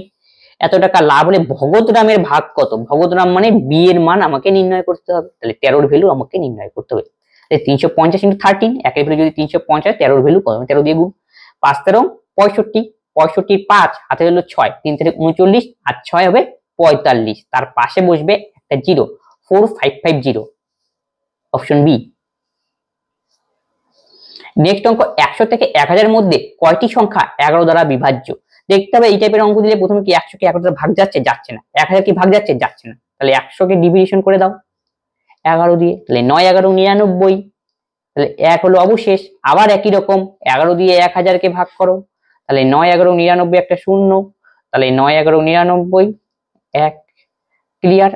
এত টাকা লাভ হলে ভগতরামের ভাগ কত, ভগতরাম মানে বি এর মান আমাকে নির্ণয় করতে হবে, তাহলে 13 এর ভ্যালু আমাকে নির্ণয় করতে হবে। তাহলে 350 × 13, একের ভ্যালু যদি 350, 13 এর ভ্যালু কত, 13 দিয়ে গুণ, 5 13 65, 65 5 হাতে হলো 6, 3 থেকে 39 আর 6 হবে 45, তার পাশে বসবে একটা 0, 4550, অপশন বি। নেক্সট অঙ্ক, 100 থেকে 1000 মধ্যে কয়টি সংখ্যা 11 দ্বারা বিভাজ্য। দেখতে হবে এই টাইপের অঙ্ক দিলে প্রথমে কি 100 কে 11 দ্বারা ভাগ যাচ্ছে, যাচ্ছে না। 1000 কি ভাগ যাচ্ছে, যাচ্ছে না। তাহলে 100 কে ডিভিশন করে দাও 11 দিয়ে, তাহলে 9 11 99, তাহলে 1 হলো অবশেষ। আবার একই রকম 11 দিয়ে 1000 কে ভাগ করো, তাহলে 9 11 99 একটা শূন্য, তাহলে 9 11 99 1। ক্লিয়ার?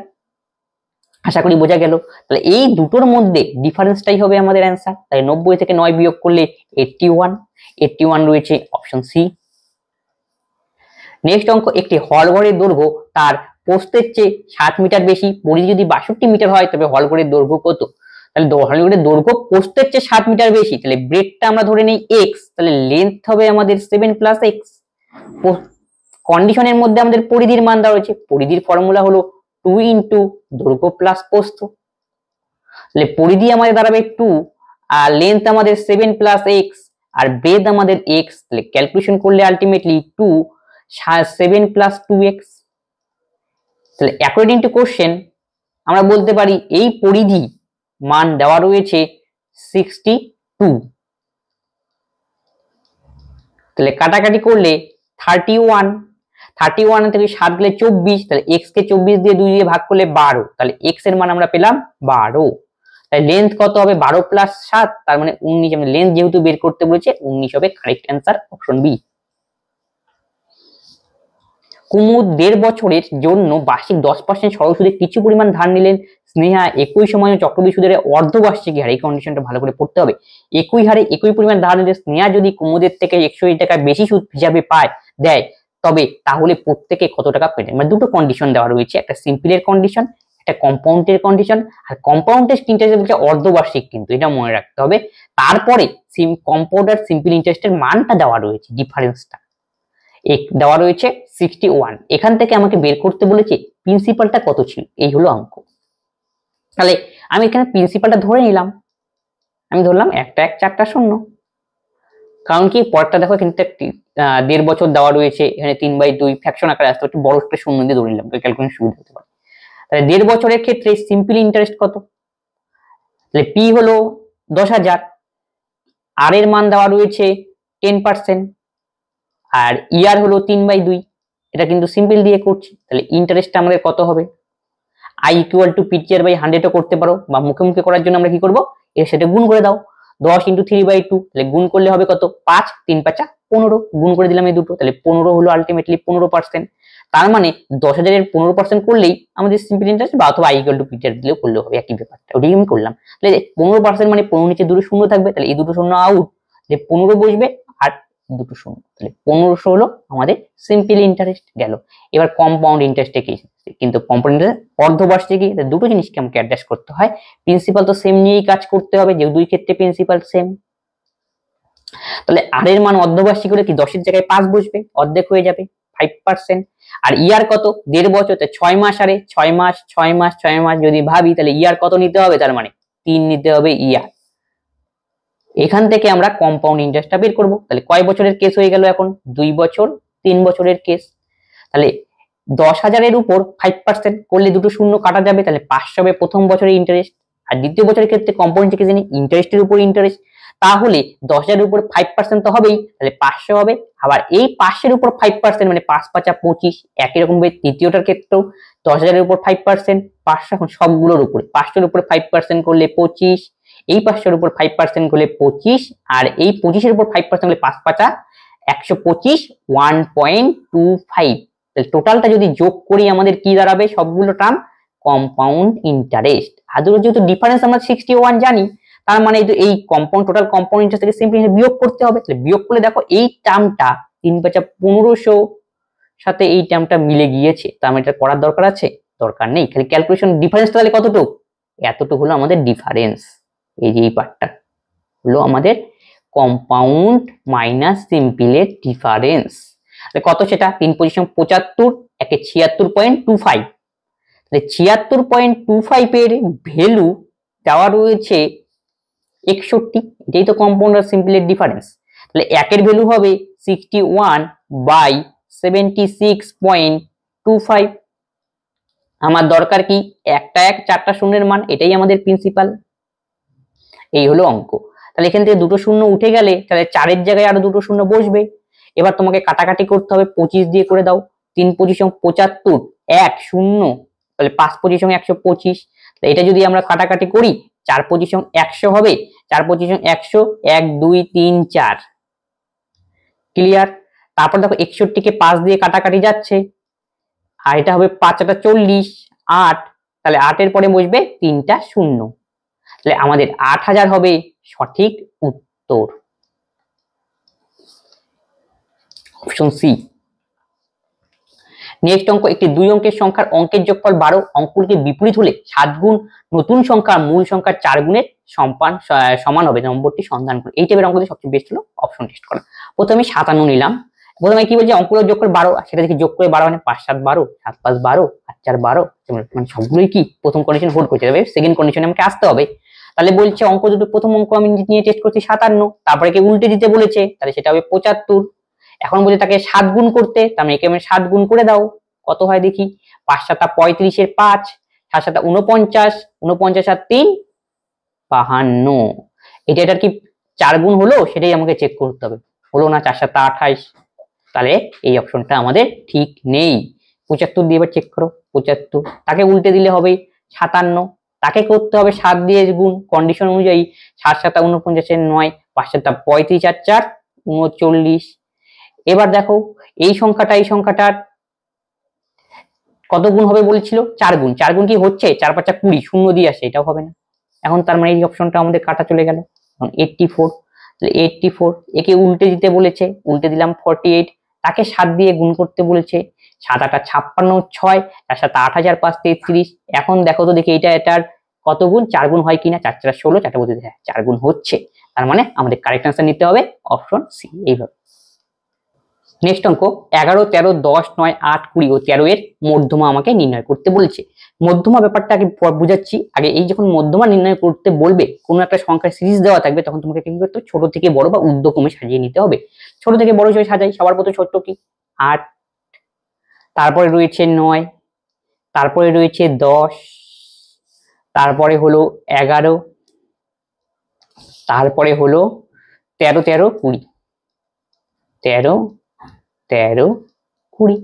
আশা করি বোঝা গেল। তাহলে এই দুটোর মধ্যে ডিফারেন্সটাই হবে আমাদের অ্যান্সার। তাই 90 থেকে 9 বিয়োগ করলে 81 রয়েছে, অপশন সি। নেক্সট অঙ্ক, একটি হলঘরের দৈর্ঘ্য তার প্রস্থের চেয়ে 7 মিটার বেশি, পরিধি যদি 62 মিটার হয় তবে হলঘরের দৈর্ঘ্য কত। তাহলে হলঘরের দৈর্ঘ্য প্রস্থের চেয়ে 7 মিটার বেশি, তাহলে ব্রেডটা আমরা ধরে নেই x, তাহলে লেন্থ হবে আমাদের 7 + x। কন্ডিশনের মধ্যে আমাদের পরিধির মান দেওয়া রয়েছে, পরিধির ফর্মুলা হলো 2 × দৈর্ঘ্য প্লাস প্রস্থ। তাহলে পরিধি আমাদের দাঁড়াবে 2 আর লেন্থ আমাদের 7 + x আর ব্রেড আমাদের x, তাহলে ক্যালকুলেশন করলে আলটিমেটলি 2 7 + 2x। তাহলে অ্যাকর্ডিং টু কোশ্চেন আমরা বলতে পারি এই পরিধি মান দেওয়া রয়েছে 62। তাহলে কাটাকাটি করলে 31 থেকে 7 গেলে 24, তাহলে x কে 24 দিয়ে 2 দিয়ে ভাগ করলে 12, তাহলে x এর মান আমরা পেলাম 12। তাহলে লেন্থ কত হবে 12 + 7, তার মানে 19। আমরা লেন্থ যেহেতু বের করতে বলেছে 19 হবে কারেক্ট অ্যান্সার, অপশন বি। কুমুদ 1.5 বছরের জন্য বার্ষিক 10% সরল সুদে কিছু পরিমাণ ধার নিলেন। স্নেহা একই সময়ে চক্রবৃদ্ধি সুদের অর্ধবার্ষিকী হারে, এই কন্ডিশনটা ভালো করে পড়তে হবে। একই হারে একই পরিমাণ ধার নিলে স্নেহা যদি কুমুদের থেকে 180 টাকা বেশি সুদ হিসাবে দেয় তবে তাহলে প্রত্যেকে কত টাকা পেতেন। মানে দুটো কন্ডিশন দেওয়া রয়েছে, একটা সিম্পলের কন্ডিশন, একটা কম্পাউন্ডের কন্ডিশন। আর কম্পাউন্ডের ইন্টারেস্ট বলছে অর্ধবার্ষিক, কিন্তু এটা মনে রাখতে হবে। তারপরে কম্পাউন্ড আর সিম্পল ইন্টারেস্টের মানটা দেওয়া রয়েছে, ডিফারেন্সটা দেওয়া রয়েছে 61। এখান থেকে আমাকে বের করতে বলেছে প্রিন্সিপালটা কত ছিল, এই হলো অঙ্ক। তাহলে আমি এখানে প্রিন্সিপালটা ধরে নিলাম, আমি ধরলাম 1 1 4টা শূন্য, কারণ কি পরেরটা দেখো কিন্তু একটি 1.5 বছর দেওয়া রয়েছে, এখানে 3/2 ফ্র্যাকশন আকারে আসতে একটু বড় একটা শূন্য দিয়ে ধরে নিলাম, ক্যালকুলেশন সুবিধা হতে পারে। তাহলে 1.5 বছরের ক্ষেত্রে সিম্পল ইন্টারেস্ট কত, তাহলে পি হলো 10,000, আর এর মান দেওয়া রয়েছে 10%, আর ইয়ার হলো 3/2, এটা কিন্তু সিম্পল দিয়ে করছি। তাহলে ইন্টারেস্টটা আমাদের কত হবে, i ইকুয়াল টু PTR/100 ও করতে পারো, বা মুখে মুখে করার জন্য আমরা কি করব, এর সাথে গুণ করে দাও, 10 × 3/2, তাহলে গুণ করলে হবে কত, 5 3 5 15, গুণ করে দিলাম এই দুটো, তাহলে 15 হলো আলটিমেটলি 15%। তার মানে 10,000 এর 15% করলেই আমাদের সিম্পল ইন্টারেস্ট, বা অথবা i ইকুয়াল টু PTR দিলেও করলেও হবে, একই ব্যাপারটা, ওটাই আমি করলাম। তাহলে 15% মানে 15 নিচে দুটো শূন্য থাকবে, তাহলে এই দুটো শূন্য আউট, যে 15 বসবে আর দুটো শূন্য, তাহলে 1500 হলো আমাদের সিম্পল ইন্টারেস্ট গেল। এবার কম্পাউন্ড ইন্টারেস্টে কি, কিন্তু কম্পাউন্ড ইন্টারেস্ট অর্ধবার্ষিকী, দুটো জিনিসকে আমাকে অ্যাডজাস্ট করতে হয়, প্রিন্সিপাল তো সেম নিয়েই কাজ করতে হবে, যে দুই ক্ষেত্রে প্রিন্সিপাল সেম। তাহলে আর এর মান অর্ধবার্ষিকী হলে কি 10 এর জায়গায় 5 বসবে, অর্ধেক হয়ে যাবে 5%। আর ইয়ার কত, 1.5 বছর, 6 মাস, আরে 6 মাস 6 মাস 6 মাস যদি ভাবি, তাহলে ইয়ার কত নিতে হবে, তার মানে 3 নিতে হবে ইয়ার। এখান থেকে আমরা কম্পাউন্ড ইন্টারেস্টটা বের করব। তাহলে কয় বছরের কেস হয়ে গেল, এখন 2 বছর 3 বছরের কেস। তাহলে 10,000 এর উপর 5% করলে দুটো শূন্য কাটা যাবে, তাহলে 500 হবে প্রথম বছরের ইন্টারেস্ট। আর দ্বিতীয় বছরের ক্ষেত্রে কম্পাউন্ড থেকে জানি ইন্টারেস্টের উপর ইন্টারেস্ট, তাহলে 10,000 এর উপর 5% তো হবেই, তাহলে 500 হবে। আবার এই 500 এর উপর 5% মানে 5 5 25, একই রকম ভাবে তৃতীয়টার ক্ষেত্রেও 10,000 এর উপর 5%, 500 এখন সবগুলোর উপরে, 500 এর উপর 5% করলে 25, এই 500 এর উপর 5% করলে 25, আর এই 25 এর উপর 5% করলে 5 5 125, 1.25। তাহলে টোটালটা যদি যোগ করি আমাদের কি দাঁড়াবে, সবগুলো টার্ম কম্পাউন্ড ইন্টারেস্ট। আদৌ যেহেতু ডিফারেন্স আমরা 61 জানি, তার মানে এই কম্পাউন্ড, টোটাল কম্পাউন্ড ইন্টারেস্ট থেকে সিম্পলি বিয়োগ করতে হবে। তাহলে বিয়োগ করলে দেখো এই টার্মটা 3 5 1500 সাথে এই টার্মটা মিলে গিয়েছে, তার মানে এটা করার দরকার আছে, দরকার নেই। খালি ক্যালকুলেশন ডিফারেন্স তাহলে কতটুকু, এতটুকু হলো আমাদের ডিফারেন্স। এই যে এই পার্টটা হলো আমাদের কম্পাউন্ড মাইনাস সিম্পলের ডিফারেন্স। কত সেটা, 3 পজিশন 75, একে 76.25, তাহলে 76.25 এর ভ্যালু দেওয়া রয়েছে 61, এটাই তো কম্পাউন্ড আর সিম্পলের ডিফারেন্স। তাহলে একের ভ্যালু হবে 61/76.25। আমার দরকার কি, একটা এক চারটা শূন্যের মান, এটাই আমাদের প্রিন্সিপাল। এই হলো অঙ্ক। তাহলে এখান থেকে দুটো শূন্য উঠে গেলে তাহলে 4 জায়গায় আরো দুটো শূন্য বসবে। এবার তোমাকে কাটাকাটি করতে হবে, 25 দিয়ে করে দাও, 3 পজিশন 75, 1 0, তাহলে 5 পজিশন 125। এটা যদি আমরা কাটাকাটি করি, 4 পজিশন 100 হবে, 4 পজিশন 100, 1 2 3 4, ক্লিয়ার। তারপর দেখো 61 কে 5 দিয়ে কাটাকাটি যাচ্ছে, আর এটা হবে 5 8 40, 8, তাহলে 8 এর পরে বসবে 3টা শূন্য, তাহলে আমাদের 8000 হবে সঠিক উত্তর, অপশন সি। নেক্সট অঙ্ক, একটি 2 অঙ্কের সংখ্যার অঙ্কের যোগফল 12, অঙ্কগুলিকে বিপরীত হলে 7 গুণ নতুন সংখ্যা মূল সংখ্যার 4 গুণের সমান হবে, নম্বরটি সন্ধান করুন। এই টাইপের অঙ্কটি সবচেয়ে বেস্ট হলো অপশন টেস্ট করা। প্রথমে 57 নিলাম, প্রথমে কি বলছে, অঙ্কগুলোর যোগফল 12, সেটা থেকে যোগ করে 12 মানে 5 7 12, 7 5 12, 8 4 12, মানে সবগুলোই কি প্রথম কন্ডিশন হোল্ড করতে হবে, সেকেন্ড কন্ডিশনে আমাকে আসতে হবে। তাহলে বলছে অঙ্ক দুটো, প্রথম অঙ্ক আমি নিয়ে টেস্ট করছি 57, তারপরে কি উল্টে দিতে বলেছে, তাহলে সেটা হবে 75। এখন বলছে তাকে 7 গুণ করতে, তার মানে একে আমি 7 গুণ করে দাও, কত হয় দেখি, 5 7 35 এর 5, 7 7 49, 49 আর 3 52। এটার কি 4 গুণ হলো, সেটাই আমাকে চেক করতে হবে, হলো না, 4 7 28, তাহলে এই অপশনটা আমাদের ঠিক নেই। 75 দিয়ে এবার চেক করো, 75, তাকে উল্টে দিলে হবে 57, তাকে করতে হবে 7 দিয়ে গুণ কন্ডিশন অনুযায়ী, 7 7 49 এর 9, 5 7 35 আর 4 39। এবার দেখো এই সংখ্যাটার কত গুণ হবে বলেছিল, 4 গুণ, 4 গুণ কি হচ্ছে, 4 5 20, শূন্য দিয়ে আসে, এটাও হবে না। এখন তার মানে এই অপশনটা আমাদের কাটা চলে গেল। 84, তাহলে 84, একে উল্টে দিতে বলেছে, উল্টে দিলাম 48, তাকে 7 দিয়ে গুণ করতে বলেছে, 7 8 56, 6, তার সাথে 8000 5 33। এখন দেখো তো দেখি এটার কত গুণ, 4 গুণ হয় কিনা, 4 4 16, 4টা বলতে 4 গুণ হচ্ছে, তার মানে আমাদের কারেক্ট আনসার নিতে হবে অপশন সি। এইভাবে নেক্সট অঙ্ক 11, 13, 10, 9, 8, 20 ও 13 এর মধ্যমা আমাকে নির্ণয় করতে বলেছে। মধ্যমা ব্যাপারটা আগে বুঝাচ্ছি। আগে এই যখন মধ্যমা নির্ণয় করতে বলবে, কোনো একটা সংখ্যার সিরিজ দেওয়া থাকবে, তখন তোমাকে কি করতে হবে, ছোট থেকে বড় বা ঊর্ধ্বক্রমে সাজিয়ে নিতে হবে। ছোট থেকে বড় হিসেবে সাজাই, সবার প্রথমে ছোট্ট কি 8, তারপরে রয়েছে 9, তারপরে রয়েছে 10, তারপরে হলো 11, তারপরে হলো 13, 13, 20, 13, 13, 20।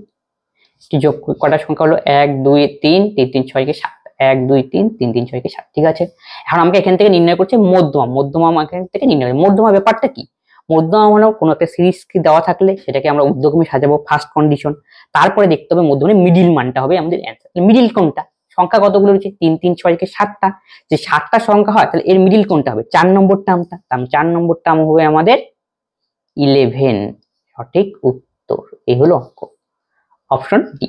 যোগ কটা সংখ্যা হলো 1 2 3 3 3 6 কে 7, 1 2 3 3 3 6 কে 7। ঠিক আছে, এখন আমাকে এখান থেকে নির্ণয় করছে মধ্যমা। মধ্যমা আমাকে এখান থেকে নির্ণয়, মধ্যমা ব্যাপারটা কি, মধ্যমা মানে কোনো একটা সিরিজ কি দেওয়া থাকলে সেটাকে আমরা ঊর্ধ্বক্রমে সাজাবো, ফার্স্ট কন্ডিশন। তারপরে দেখতে হবে মধ্যমানে মিডিল মানটা হবে আমাদের অ্যান্সার। মিডিল কোনটা, সংখ্যা কতগুলো রয়েছে 3 3 6 কে 7টা, যে 7টা সংখ্যা হয় তাহলে এর মিডিল কোনটা হবে, 4 নম্বর টার্মটা। তাহলে 4 নম্বর টার্ম হবে আমাদের 11, সঠিক উত্তর। এই হলো অঙ্ক, অপশন ডি।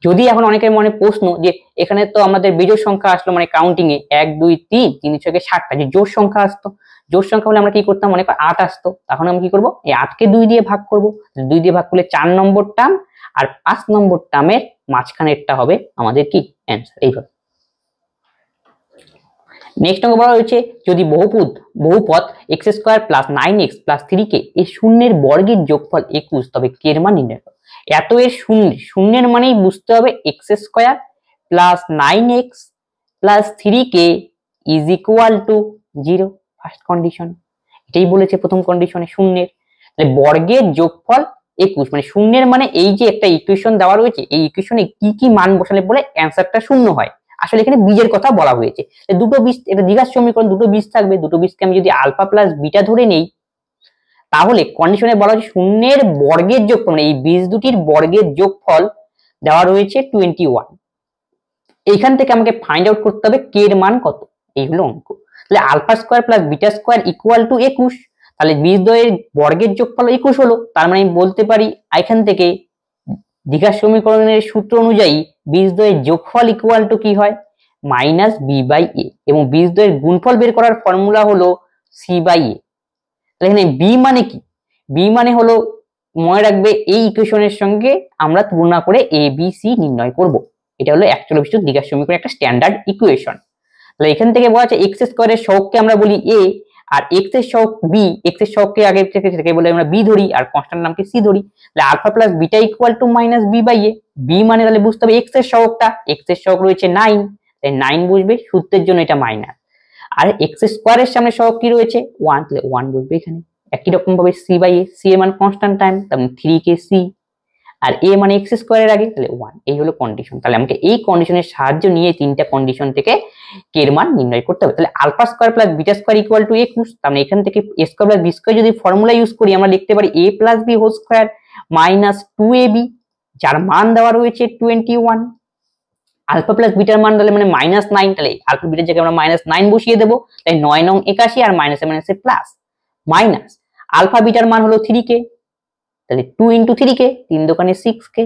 যদি এখন অনেকের মনে প্রশ্ন যে এখানে তো আমাদের বিজোড় সংখ্যা আসলো, মানে কাউন্টিং এ 1 2 3 3 6 7টা, যে জোড় সংখ্যা আসতো, জোড় সংখ্যা হলে আমরা কি করতাম, মনে কর 8 আসতো, তখন আমরা কি করব, এই 8 কে 2 দিয়ে ভাগ করব। 2 দিয়ে ভাগ করলে 4 নম্বর টার্ম, আর 5 নম্বর টার্মের মাঝখানেরটা হবে আমাদের কি অ্যান্সার। এইভাবে। নেক্সট অঙ্ক বলা হয়েছে, যদি বহুপদ x² + 9x + 3k এই শূন্যের বর্গের যোগফল 21, তবে k এর মান নির্ণয় করো। এত এর শূন্যের মানেই বুঝতে হবে x² + 9x + 3k = 0, first condition. এটাই বলেছে প্রথম কন্ডিশনে, শূন্যের তাহলে বর্গের যোগফল 21, মানে শূন্যের মানে এই যে একটা ইকুয়েশন দেওয়া রয়েছে, এই ইকুয়েশনে কি কি মান বসালে বলে অ্যান্সারটা শূন্য হয়। আসলে এখানে বীজের কথা বলা হয়েছে, দুটো বীজ, এটা দ্বিঘাত সমীকরণ, দুটো বীজ থাকবে, দুটো বীজকে আমি যদি আলফা প্লাস বিটা ধরে নেই, তাহলে কন্ডিশনে বলা হচ্ছে শূন্যের বর্গের যোগফল, মানে এই বীজ দুটির বর্গের যোগফল দেওয়া রয়েছে 21। এইখান থেকে আমাকে ফাইন্ড আউট করতে হবে কে এর মান কত। এই হলো অঙ্ক। তাহলে alpha square plus beta square = 21, তাহলে বীজদ্বয়ের বর্গের যোগফল 21 হলো। তার মানে আমি বলতে পারি এখান থেকে দ্বিঘাত সমীকরণের সূত্র অনুযায়ী বীজদ্বয়ের যোগফল = কি হয়, -b/a, এবং বীজদ্বয়ের গুণফল বের করার ফর্মুলা হলো c/a। তাহলে এখানে b মানে কি, b মানে হলো, মনে রাখবে এই ইকুয়েশনের সঙ্গে আমরা তুলনা করে a b c নির্ণয় করব। এটা হলো অ্যাকচুয়াল বিশুদ্ধ দ্বিঘাত সমীকরণের একটা স্ট্যান্ডার্ড ইকুয়েশন। তাহলে এখান থেকে বলা আছে x² এর সহগকে আমরা বলি a, আর x এর সহগ b, x এর সহগকে আগে থেকে বলে আমরা b ধরি, আর কনস্ট্যান্ট নামকে c ধরি। তাহলে alpha plus beta = -b/a। b মানে তাহলে বুঝতে হবে x এর সহগটা, x এর সহগ রয়েছে 9, তাই 9 বুঝবে, সূত্রের জন্য এটা মাইনাস। আর x² এর সামনে সহগ কি রয়েছে 1, তাহলে 1 বুঝবে এখানে। একই রকম ভাবে c/a, c এর মান কনস্ট্যান্ট টাইম, তাহলে 3k c, আর a মানে x² এর আগে, তাহলে 1। এই হলো কন্ডিশন। তাহলে আমাকে এই কন্ডিশনের সাহায্য নিয়ে তিনটা কন্ডিশন থেকে k এর মান নির্ণয় করতে হবে। তাহলে alpha square plus beta square = 21, তাহলে এখান থেকে a square plus b square যদি ফর্মুলা ইউজ করি, আমরা লিখতে পারি a plus b whole square minus 2ab, যার মান দেওয়া রয়েছে 21। আলফা প্লাস বিটার মান দিলে মানে -9, তাহলে আলফা বিটার জায়গায় আমরা -9 বসিয়ে দেব, তাই 9 নং 81, আর মাইনাসে মাইনাসে প্লাস, মাইনাস আলফা বিটার মান হলো 3k, তাহলে 2 × 3k, 3 দোকানে 6k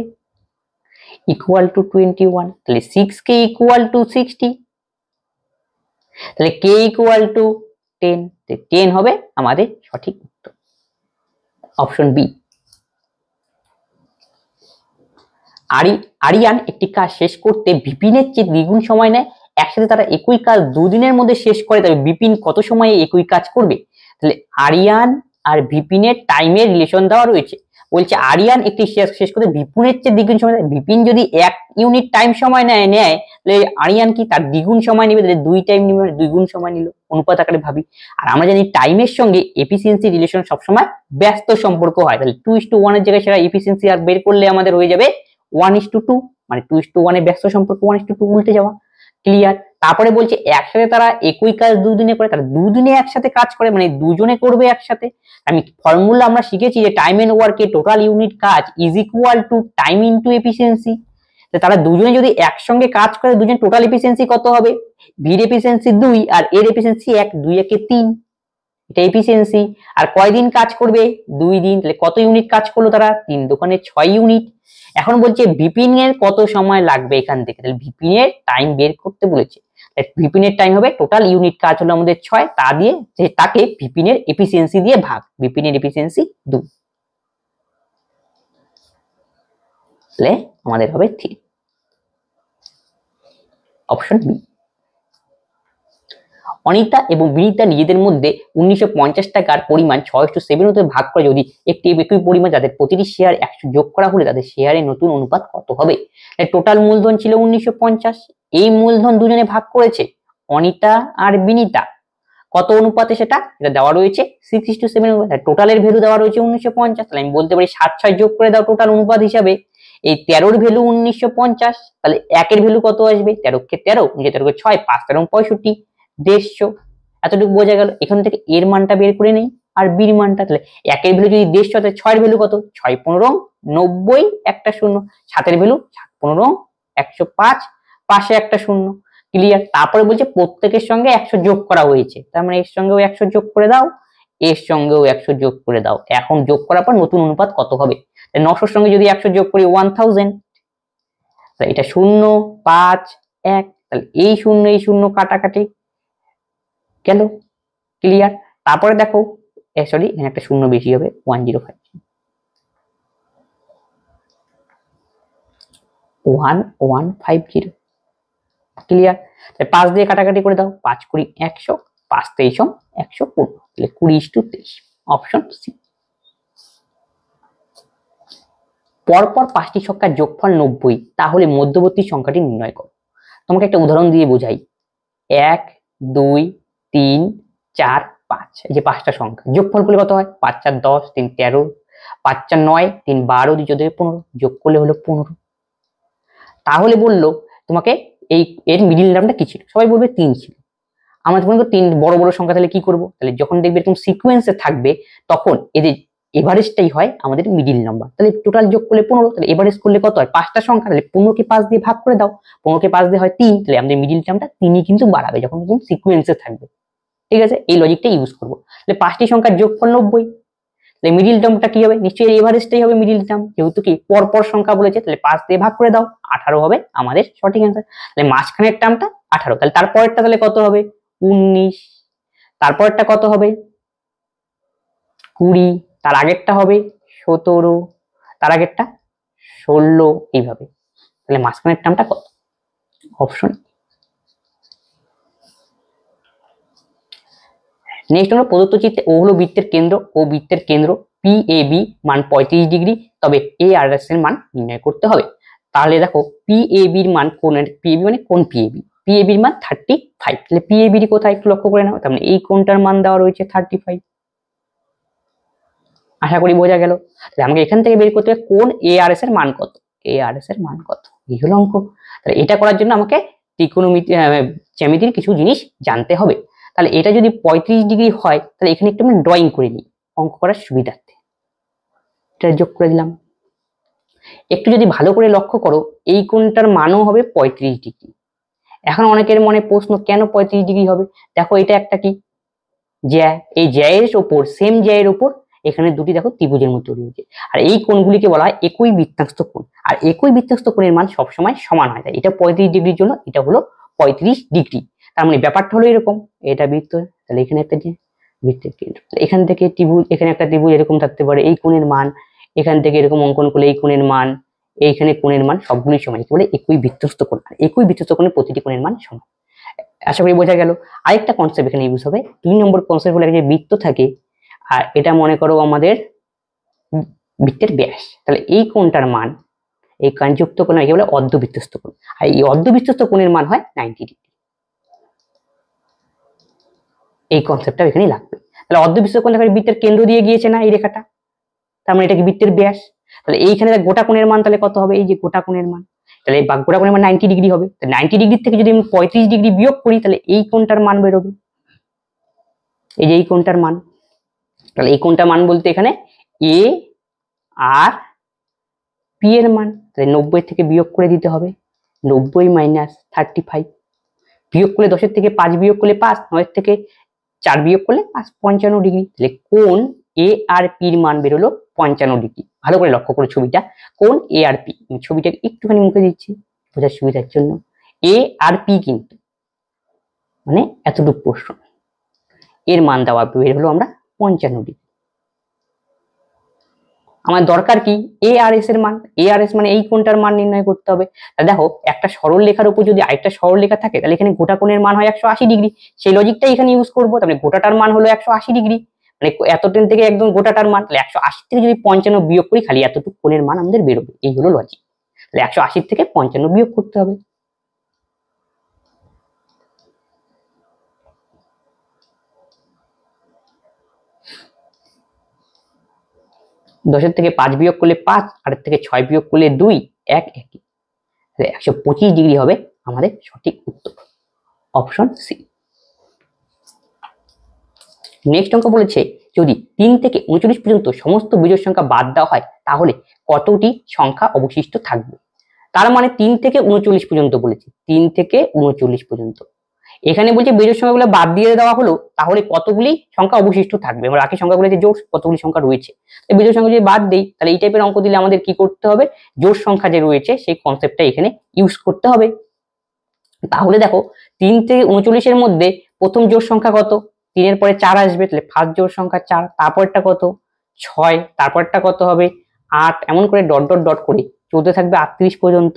= 21, তাহলে 6k = 60, তাহলে k = 10, 10 হবে আমাদের সঠিক উত্তর, অপশন বি। আরিয়ান একটি কাজ শেষ করতে বিপিনের চেয়ে দ্বিগুণ সময় নেয়, একসাথে তারা একই কাজ দুদিনের মধ্যে শেষ করে, তবে বিপিন কত সময়ে একই কাজ করবে। তাহলে আরিয়ান আর বিপিনের টাইমের রিলেশন দেওয়া রয়েছে, বলছে আরিয়ান একটি শেষ করতে বিপিনের চেয়ে দ্বিগুণ সময়, বিপিন যদি 1 ইউনিট টাইম সময় নেয় তাহলে আরিয়ান কি তার দ্বিগুণ সময় নেবে, তাহলে 2 টাইম নেবে, 2 গুণ সময় নিল, অনুপাত আকারে ভাবি। আর আমরা জানি টাইমের সঙ্গে এফিসিয়েন্সি রিলেশন সবসময় ব্যস্ত সম্পর্ক হয়, তাহলে 2:1 এর জায়গায় সেটা এফিসিয়েন্সি আর বের করলে আমাদের হয়ে যাবে 1:2, মানে 2:1 এর ব্যস্ত সম্পর্ক 1:2 উল্টে যাওয়া, ক্লিয়ার। তারপরে বলছে একসাথে তারা একই কাজ দুদিনে করে, তারা দুদিনে একসাথে কাজ করে, মানে দুজনে করবে একসাথে। আমি ফর্মুলা আমরা শিখেছি যে টাইম এন্ড ওয়ার্ক এর টোটাল ইউনিট কাজ = টাইম ইনটু এফিসিয়েন্সি। তারা দুজনে যদি একসঙ্গে কাজ করে, দুজন টোটাল এফিসিয়েন্সি কত হবে, ভির এফিসিয়েন্সি 2 আর এর এফিসিয়েন্সি 1, 2 একে 3, এটা এফিসিয়েন্সি। আর কয়দিন কাজ করবে, 2 দিন, তাহলে কত ইউনিট কাজ করলো তারা, 3 দোকানে 6 ইউনিট। এখন বলছে বিপিন এর কত সময় লাগবে এখান থেকে, তাহলে বিপিন এর টাইম বের করতে বলেছে। বিপিন এর টাইম হবে, টোটাল ইউনিট কাজ হলো আমাদের 6, তা দিয়ে তাকে বিপিন এর এফিসিয়েন্সি দিয়ে ভাগ, বিপিন এর এফিসিয়েন্সি 2। তাহলে আমাদের হবে 3, অপশন বি। অনিতা এবং বিনিতা নিজেদের মধ্যে 1950 টাকার পরিমাণ 6:7 হতে ভাগ করে যদি একটি একই পরিমাণ যাদের প্রতিটি শেয়ার 100 যোগ করা হলে তাদের শেয়ারের নতুন অনুপাত কত হবে? টোটাল মূলধন ছিল 1950, এই মূলধন দুজনে ভাগ করেছে অনিতা আর বিনিতা, কত অনুপাতে সেটা দেওয়া রয়েছে 6:7, টোটালের ভ্যালু দেওয়া রয়েছে 1950, তাহলে আমি বলতে পারি 7 6 যোগ করে দাও টোটাল অনুপাত হিসাবে। এই 13 এর ভ্যালু 1950, তাহলে 1 এর ভ্যালু কত আসবে? 13 কে 13, 13 কে 6, 5 13 65, 150। এতটুকু বোঝা গেল। এখান থেকে এর মানটা বের করে নেই আর বির মানটা, তাহলে 1 এর ভ্যালু যদি 150, তাহলে 6 এর ভ্যালু কত? 6 15 90, একটা শূন্য, 7 এর ভ্যালু 7 15 105, পাশে একটা শূন্য। ক্লিয়ার? তারপরে বলছে প্রত্যেকের সঙ্গে 100 যোগ করা হয়েছে, তার মানে এর সঙ্গেও 100 যোগ করে দাও, এর সঙ্গেও 100 যোগ করে দাও। এখন যোগ করার পর নতুন অনুপাত কত হবে? 900 সঙ্গে যদি 100 যোগ করি 1000, তাহলে এটা 0 5 1, তাহলে এই শূন্য কাটাকাটি গেল। ক্লিয়ার? তারপরে দেখো সরি এখানে একটা শূন্য বেশি হবে 105, 1150। ক্লিয়ার? তাহলে 5 দিয়ে কাটাকাটি করে দাও, 5 20 100, 5 23 115, তাহলে 20:23, অপশন সি। পরপর 5টি সংখ্যার যোগফল 90, তাহলে মধ্যবর্তী সংখ্যাটি নির্ণয় করো। তোমাকে একটা উদাহরণ দিয়ে বোঝাই। 1 2 3 4 5, এই যে 5টা সংখ্যা যোগফল করলে কত হয়? 5 4 10, 3 13, 5 4 9, 3 12, 2 14 15, যোগ করলে হলো 15। তাহলে বললো তোমাকে এই এর মিডিল নাম্বারটা কি ছিল? সবাই বলবে 3 ছিল। আমরা যখন 3 বড় বড় সংখ্যা, তাহলে কি করব? তাহলে যখন দেখবে এরকম সিকোয়েন্সে থাকবে তখন এদের এভারেজটাই হয় আমাদের মিডিল নাম্বার। তাহলে টোটাল যোগ করলে 15, তাহলে এভারেজ করলে কত হয়? 5টা সংখ্যা, তাহলে 15 কে 5 দিয়ে ভাগ করে দাও, 15 কে 5 দিয়ে হয় 3, তাহলে আমাদের মিডিল টার্মটা 3ই কিন্তু বাড়াবে যখন এরকম সিকোয়েন্সে থাকবে। ঠিক আছে? এই লজিকটা ইউজ করব। তাহলে 5টি সংখ্যার যোগফল 90, তাহলে মিডিল টার্মটা কি হবে? নিশ্চয়ই এভারেজটাই হবে মিডিল টার্ম, যেহেতু কি পরপর সংখ্যা বলেছে, তাহলে 5 দিয়ে ভাগ করে দাও, 18 হবে আমাদের সঠিক অ্যান্সার। তাহলে মাঝখানের টার্মটা 18, তাহলে তারপরেরটা তাহলে কত হবে? 19, তারপরটা কত হবে? 20, তার আগেরটা হবে 17, তার আগেরটা 16, এইভাবে। তাহলে মাঝখানের টার্মটা কত? অপশন। নেক্সট আমরা প্রদত্ত চিত্রে ও হলো বৃত্তের কেন্দ্র ও বৃত্তের কেন্দ্র PAB মান 35 ডিগ্রি, তবে ARS এর মান নির্ণয় করতে হবে। তাহলে দেখো PAB এর মান কোন? PAB মানে কোন PAB? PAB এর মান 35, তাহলে PAB এর কোথায় একটু লক্ষ্য করে নাও, তার মানে এই কোণটার মান দেওয়া রয়েছে 35। আশা করি বোঝা গেল। তাহলে আমাকে এখান থেকে বের করতে হবে কোন ARS এর মান কত, ARS এর মান কত, এই হলো অঙ্ক। তাহলে এটা করার জন্য আমাকে ত্রিকোণমিতি জ্যামিতির কিছু জিনিস জানতে হবে। তাহলে এটা যদি 35 ডিগ্রি হয়, তাহলে এখানে একটু আমি ড্রয়িং করে নিই অঙ্ক করার সুবিধার্থে। এটা যোগ করে দিলাম। একটু যদি ভালো করে লক্ষ্য করো, এই কোণটার মানও হবে 35 ডিগ্রি। এখন অনেকের মনে প্রশ্ন, কেন 35 ডিগ্রি হবে? দেখো এটা একটা কি জ্যা, এই জ্যায়ের ওপর, সেম জ্যায়ের ওপর এখানে দুটি দেখো ত্রিভুজের মতো তৈরি হয়েছে, আর এই কোণগুলিকে বলা হয় একই বৃত্তাংশ কোণ। আর একই বৃত্তাংশ কোণের মান সবসময় সমান হয়, এটা 35 ডিগ্রির জন্য এটা হলো 35 ডিগ্রি। তার মানে ব্যাপারটা হলো এরকম, এটা বৃত্ত, তাহলে এখানে একটা যে বৃত্তের কেন্দ্র, এখান থেকে ত্রিভুজ, এখানে একটা ত্রিভুজ এরকম থাকতে পারে, এই কোণের মান এখান থেকে এরকম অঙ্কন করলে এই কোণের মান, এইখানে কোণের মান সবগুলি সমান, কি বলে একই বৃত্তস্থ কোণ। আর একই বৃত্তস্থ কোণের প্রতিটি কোণের মান সমান। আশা করি বোঝা গেল। আরেকটা কনসেপ্ট এখানে ইউজ হবে, 2 নম্বর কনসেপ্ট হলো যে বৃত্ত থাকে, আর এটা মনে করো আমাদের বৃত্তের ব্যাস, তাহলে এই কোণটার মান, এই যুক্ত কোণ একে বলে অর্ধবৃত্তস্থ কোণ, আর এই অর্ধবৃত্তস্থ কোণের মান হয় 90 ডিগ্রি। এই কনসেপ্টটা এখানেই লাগবে। তাহলে অর্ধবৃত্তস্থ কোণ দেখো বৃত্তের কেন্দ্র দিয়ে গিয়েছে না এই রেখাটা, তার মানে এটা কি বৃত্তের ব্যাস। তাহলে এইখানে গোটা কোণের মান তাহলে কত হবে? এই যে গোটা কোণের মান, তাহলে গোটা কোণের মান 90 ডিগ্রি হবে। 90 ডিগ্রি থেকে যদি আমি 35 ডিগ্রি বিয়োগ করি, তাহলে এই কোণটার মান বেরোবে, এই যে এই কোণটার মান। তাহলে এই কোণটার মান বলতে এখানে এ আর পি এর মান, তাহলে 90 থেকে বিয়োগ করে দিতে হবে, 90 মাইনাস 35, বিয়োগ করলে 10 থেকে 5 বিয়োগ করলে 5, 9 থেকে 4 বিয়োগ করলে 55 ডিগ্রি। তাহলে কোণ এ আর পি এর মান বেরোলো 55 ডিগ্রি। ভালো করে লক্ষ্য করে ছবিটা, কোণ এ আর পি, ছবিটাকে একটুখানি মুখে দিচ্ছি বোঝার সুবিধার জন্য। এ আর পি কিন্তু মানে এতটুকু প্রশ্ন, এর মান দেওয়া বের হলো আমরা 55 ডিগ্রি। আমার দরকার কি এ আর এস এর মান, এ আর এস মানে এই কোণটার মান নির্ণয় করতে হবে। তাহলে দেখো একটা সরল রেখার উপর যদি আরেকটা সরল রেখা থাকে তাহলে এখানে গোটা কোণের মান হয় 180 ডিগ্রি, সেই লজিকটাই এখানে ইউজ করবো। তাহলে গোটাটার মান হলো 180 ডিগ্রি, মানে এতদিন থেকে একদম গোটাটার মান, তাহলে 180 থেকে যদি 55 বিয়োগ করি খালি এতটুকু কোণের মান আমাদের বেরোবে, এই হলো লজিক। তাহলে 180 থেকে 55 বিয়োগ করতে হবে। 10 থেকে 5 বিয়োগ করলে 5, 8 থেকে 6 বিয়োগ করলে 2, 1 একই, 125 ডিগ্রি হবে আমাদের সঠিক উত্তর, অপশন সি। নেক্সট অঙ্ক বলেছে যদি 3 থেকে 39 পর্যন্ত সমস্ত বিজোড় সংখ্যা বাদ দেওয়া হয় তাহলে কতটি সংখ্যা অবশিষ্ট থাকবে। তার মানে 3 থেকে 39 পর্যন্ত বলেছে, 3 থেকে 39 পর্যন্ত। এখানে বলছে বিজোড় সংখ্যাগুলো বাদ দিয়ে দেওয়া হলো তাহলে কতগুলি সংখ্যা অবশিষ্ট থাকবে, আমরা বাকি সংখ্যাগুলো যে জোড় কতগুলি সংখ্যা রয়েছে, বিজোড় সংখ্যা যদি বাদ দেই তাহলে এই টাইপের অঙ্ক দিলে আমাদের কি করতে হবে, জোড় সংখ্যা যে রয়েছে সেই কনসেপ্টটা এখানে ইউজ করতে হবে। তাহলে দেখো 3 থেকে 39 এর মধ্যে প্রথম জোড় সংখ্যা কত, 3 এর পরে 4 আসবে, তাহলে ফার্স্ট জোড় সংখ্যা 4, তারপরটা কত 6, তারপরটা কত হবে 8, এমন করে ডট ডট ডট করে চলতে থাকবে 38 পর্যন্ত।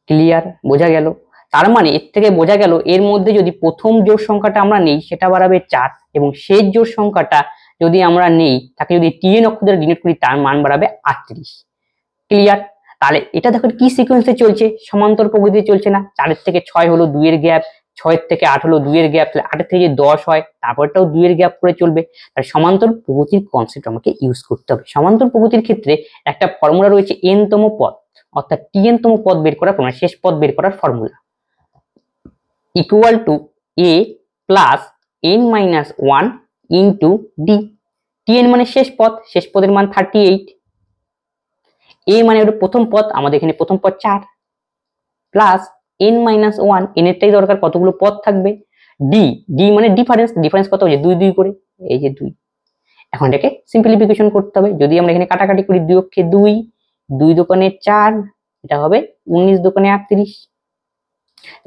ক্লিয়ার, বোঝা গেল? তার মানে এর থেকে বোঝা গেল এর মধ্যে যদি প্রথম জোড় সংখ্যাটা আমরা নেই সেটা বাড়াবে 4 এবং শেষ জোড় সংখ্যাটা যদি আমরা নেই তাকে যদি টিএন অক্ষর দ্বারা ডিনোট করি তার মান বাড়াবে 38। ক্লিয়ার? তাহলে এটা দেখো কি সিকোয়েন্সে চলছে, সমান্তর প্রকৃতিতে চলছে না। 4 এর থেকে 6 হলো 2 এর গ্যাপ, 6 এর থেকে 8 হলো 2 এর গ্যাপ, তাহলে 8 এর থেকে 10 হয় তারপরটাও 2 এর গ্যাপ করে চলবে। তাহলে সমান্তর প্রকৃতির কনসেপ্ট আমাকে ইউজ করতে হবে। সমান্তর প্রকৃতির ক্ষেত্রে একটা ফর্মুলা রয়েছে এন তম পদ, অর্থাৎ টিএন তম পদ বের করার, মানে শেষ পদ বের করার formula equal to A plus N minus 1 into D. TN মানে শেষ পদ, শেষ পদের মান 38, এ মানে হলো প্রথম পদ, আমাদের এখানে প্রথম পদ 4, প্লাস এন মাইনাস 1, এন এরটাই দরকার কতগুলো পদ থাকবে, ডি, ডি মানে ডিফারেন্স, ডিফারেন্স কত হচ্ছে 2 2 করে, এই যে 2। এখন এটাকে সিম্পলিফিকেশন করতে হবে, যদি আমরা এখানে কাটাকাটি করি 2 অক্ষে 2, 2 দোকানে 4, এটা হবে 19 দোকানে 38,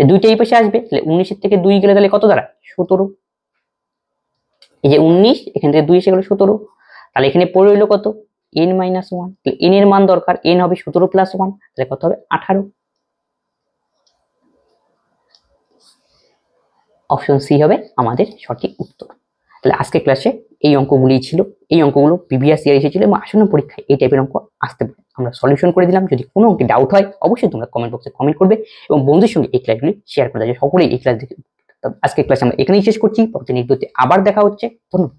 দুইটা এই পাশে আসবে, তাহলে 19 এর থেকে 2 গেলে তাহলে কত দাঁড়ায় 17, এই যে 19 এখান থেকে 2 এসে গেল 17, তাহলে এখানে পড়ে রইল কত n মাইনাস 1, তাহলে n এর মান দরকার, n হবে 17 প্লাস 1, তাহলে কত হবে 18। অপশন সি হবে আমাদের সঠিক উত্তর। তাহলে আজকে ক্লাসে এই অঙ্কগুলোই ছিল, এই অঙ্কগুলো প্রিভিয়াস ইয়ার এসেছিল এবং আসন্ন পরীক্ষায় এই টাইপের অঙ্ক আসতে পারে, আমরা সলিউশন করে দিলাম। যদি কোনো অঙ্কে ডাউট হয় অবশ্যই তোমরা কমেন্ট বক্সে কমেন্ট করবে এবং বন্ধুদের সঙ্গে এই ক্লাসগুলি শেয়ার করে দেবে, সকলেই এই ক্লাস দেখে। আজকে ক্লাস আমরা এখানেই শেষ করছি, পরবর্তী ভিডিওতে আবার দেখা হচ্ছে, ধন্যবাদ।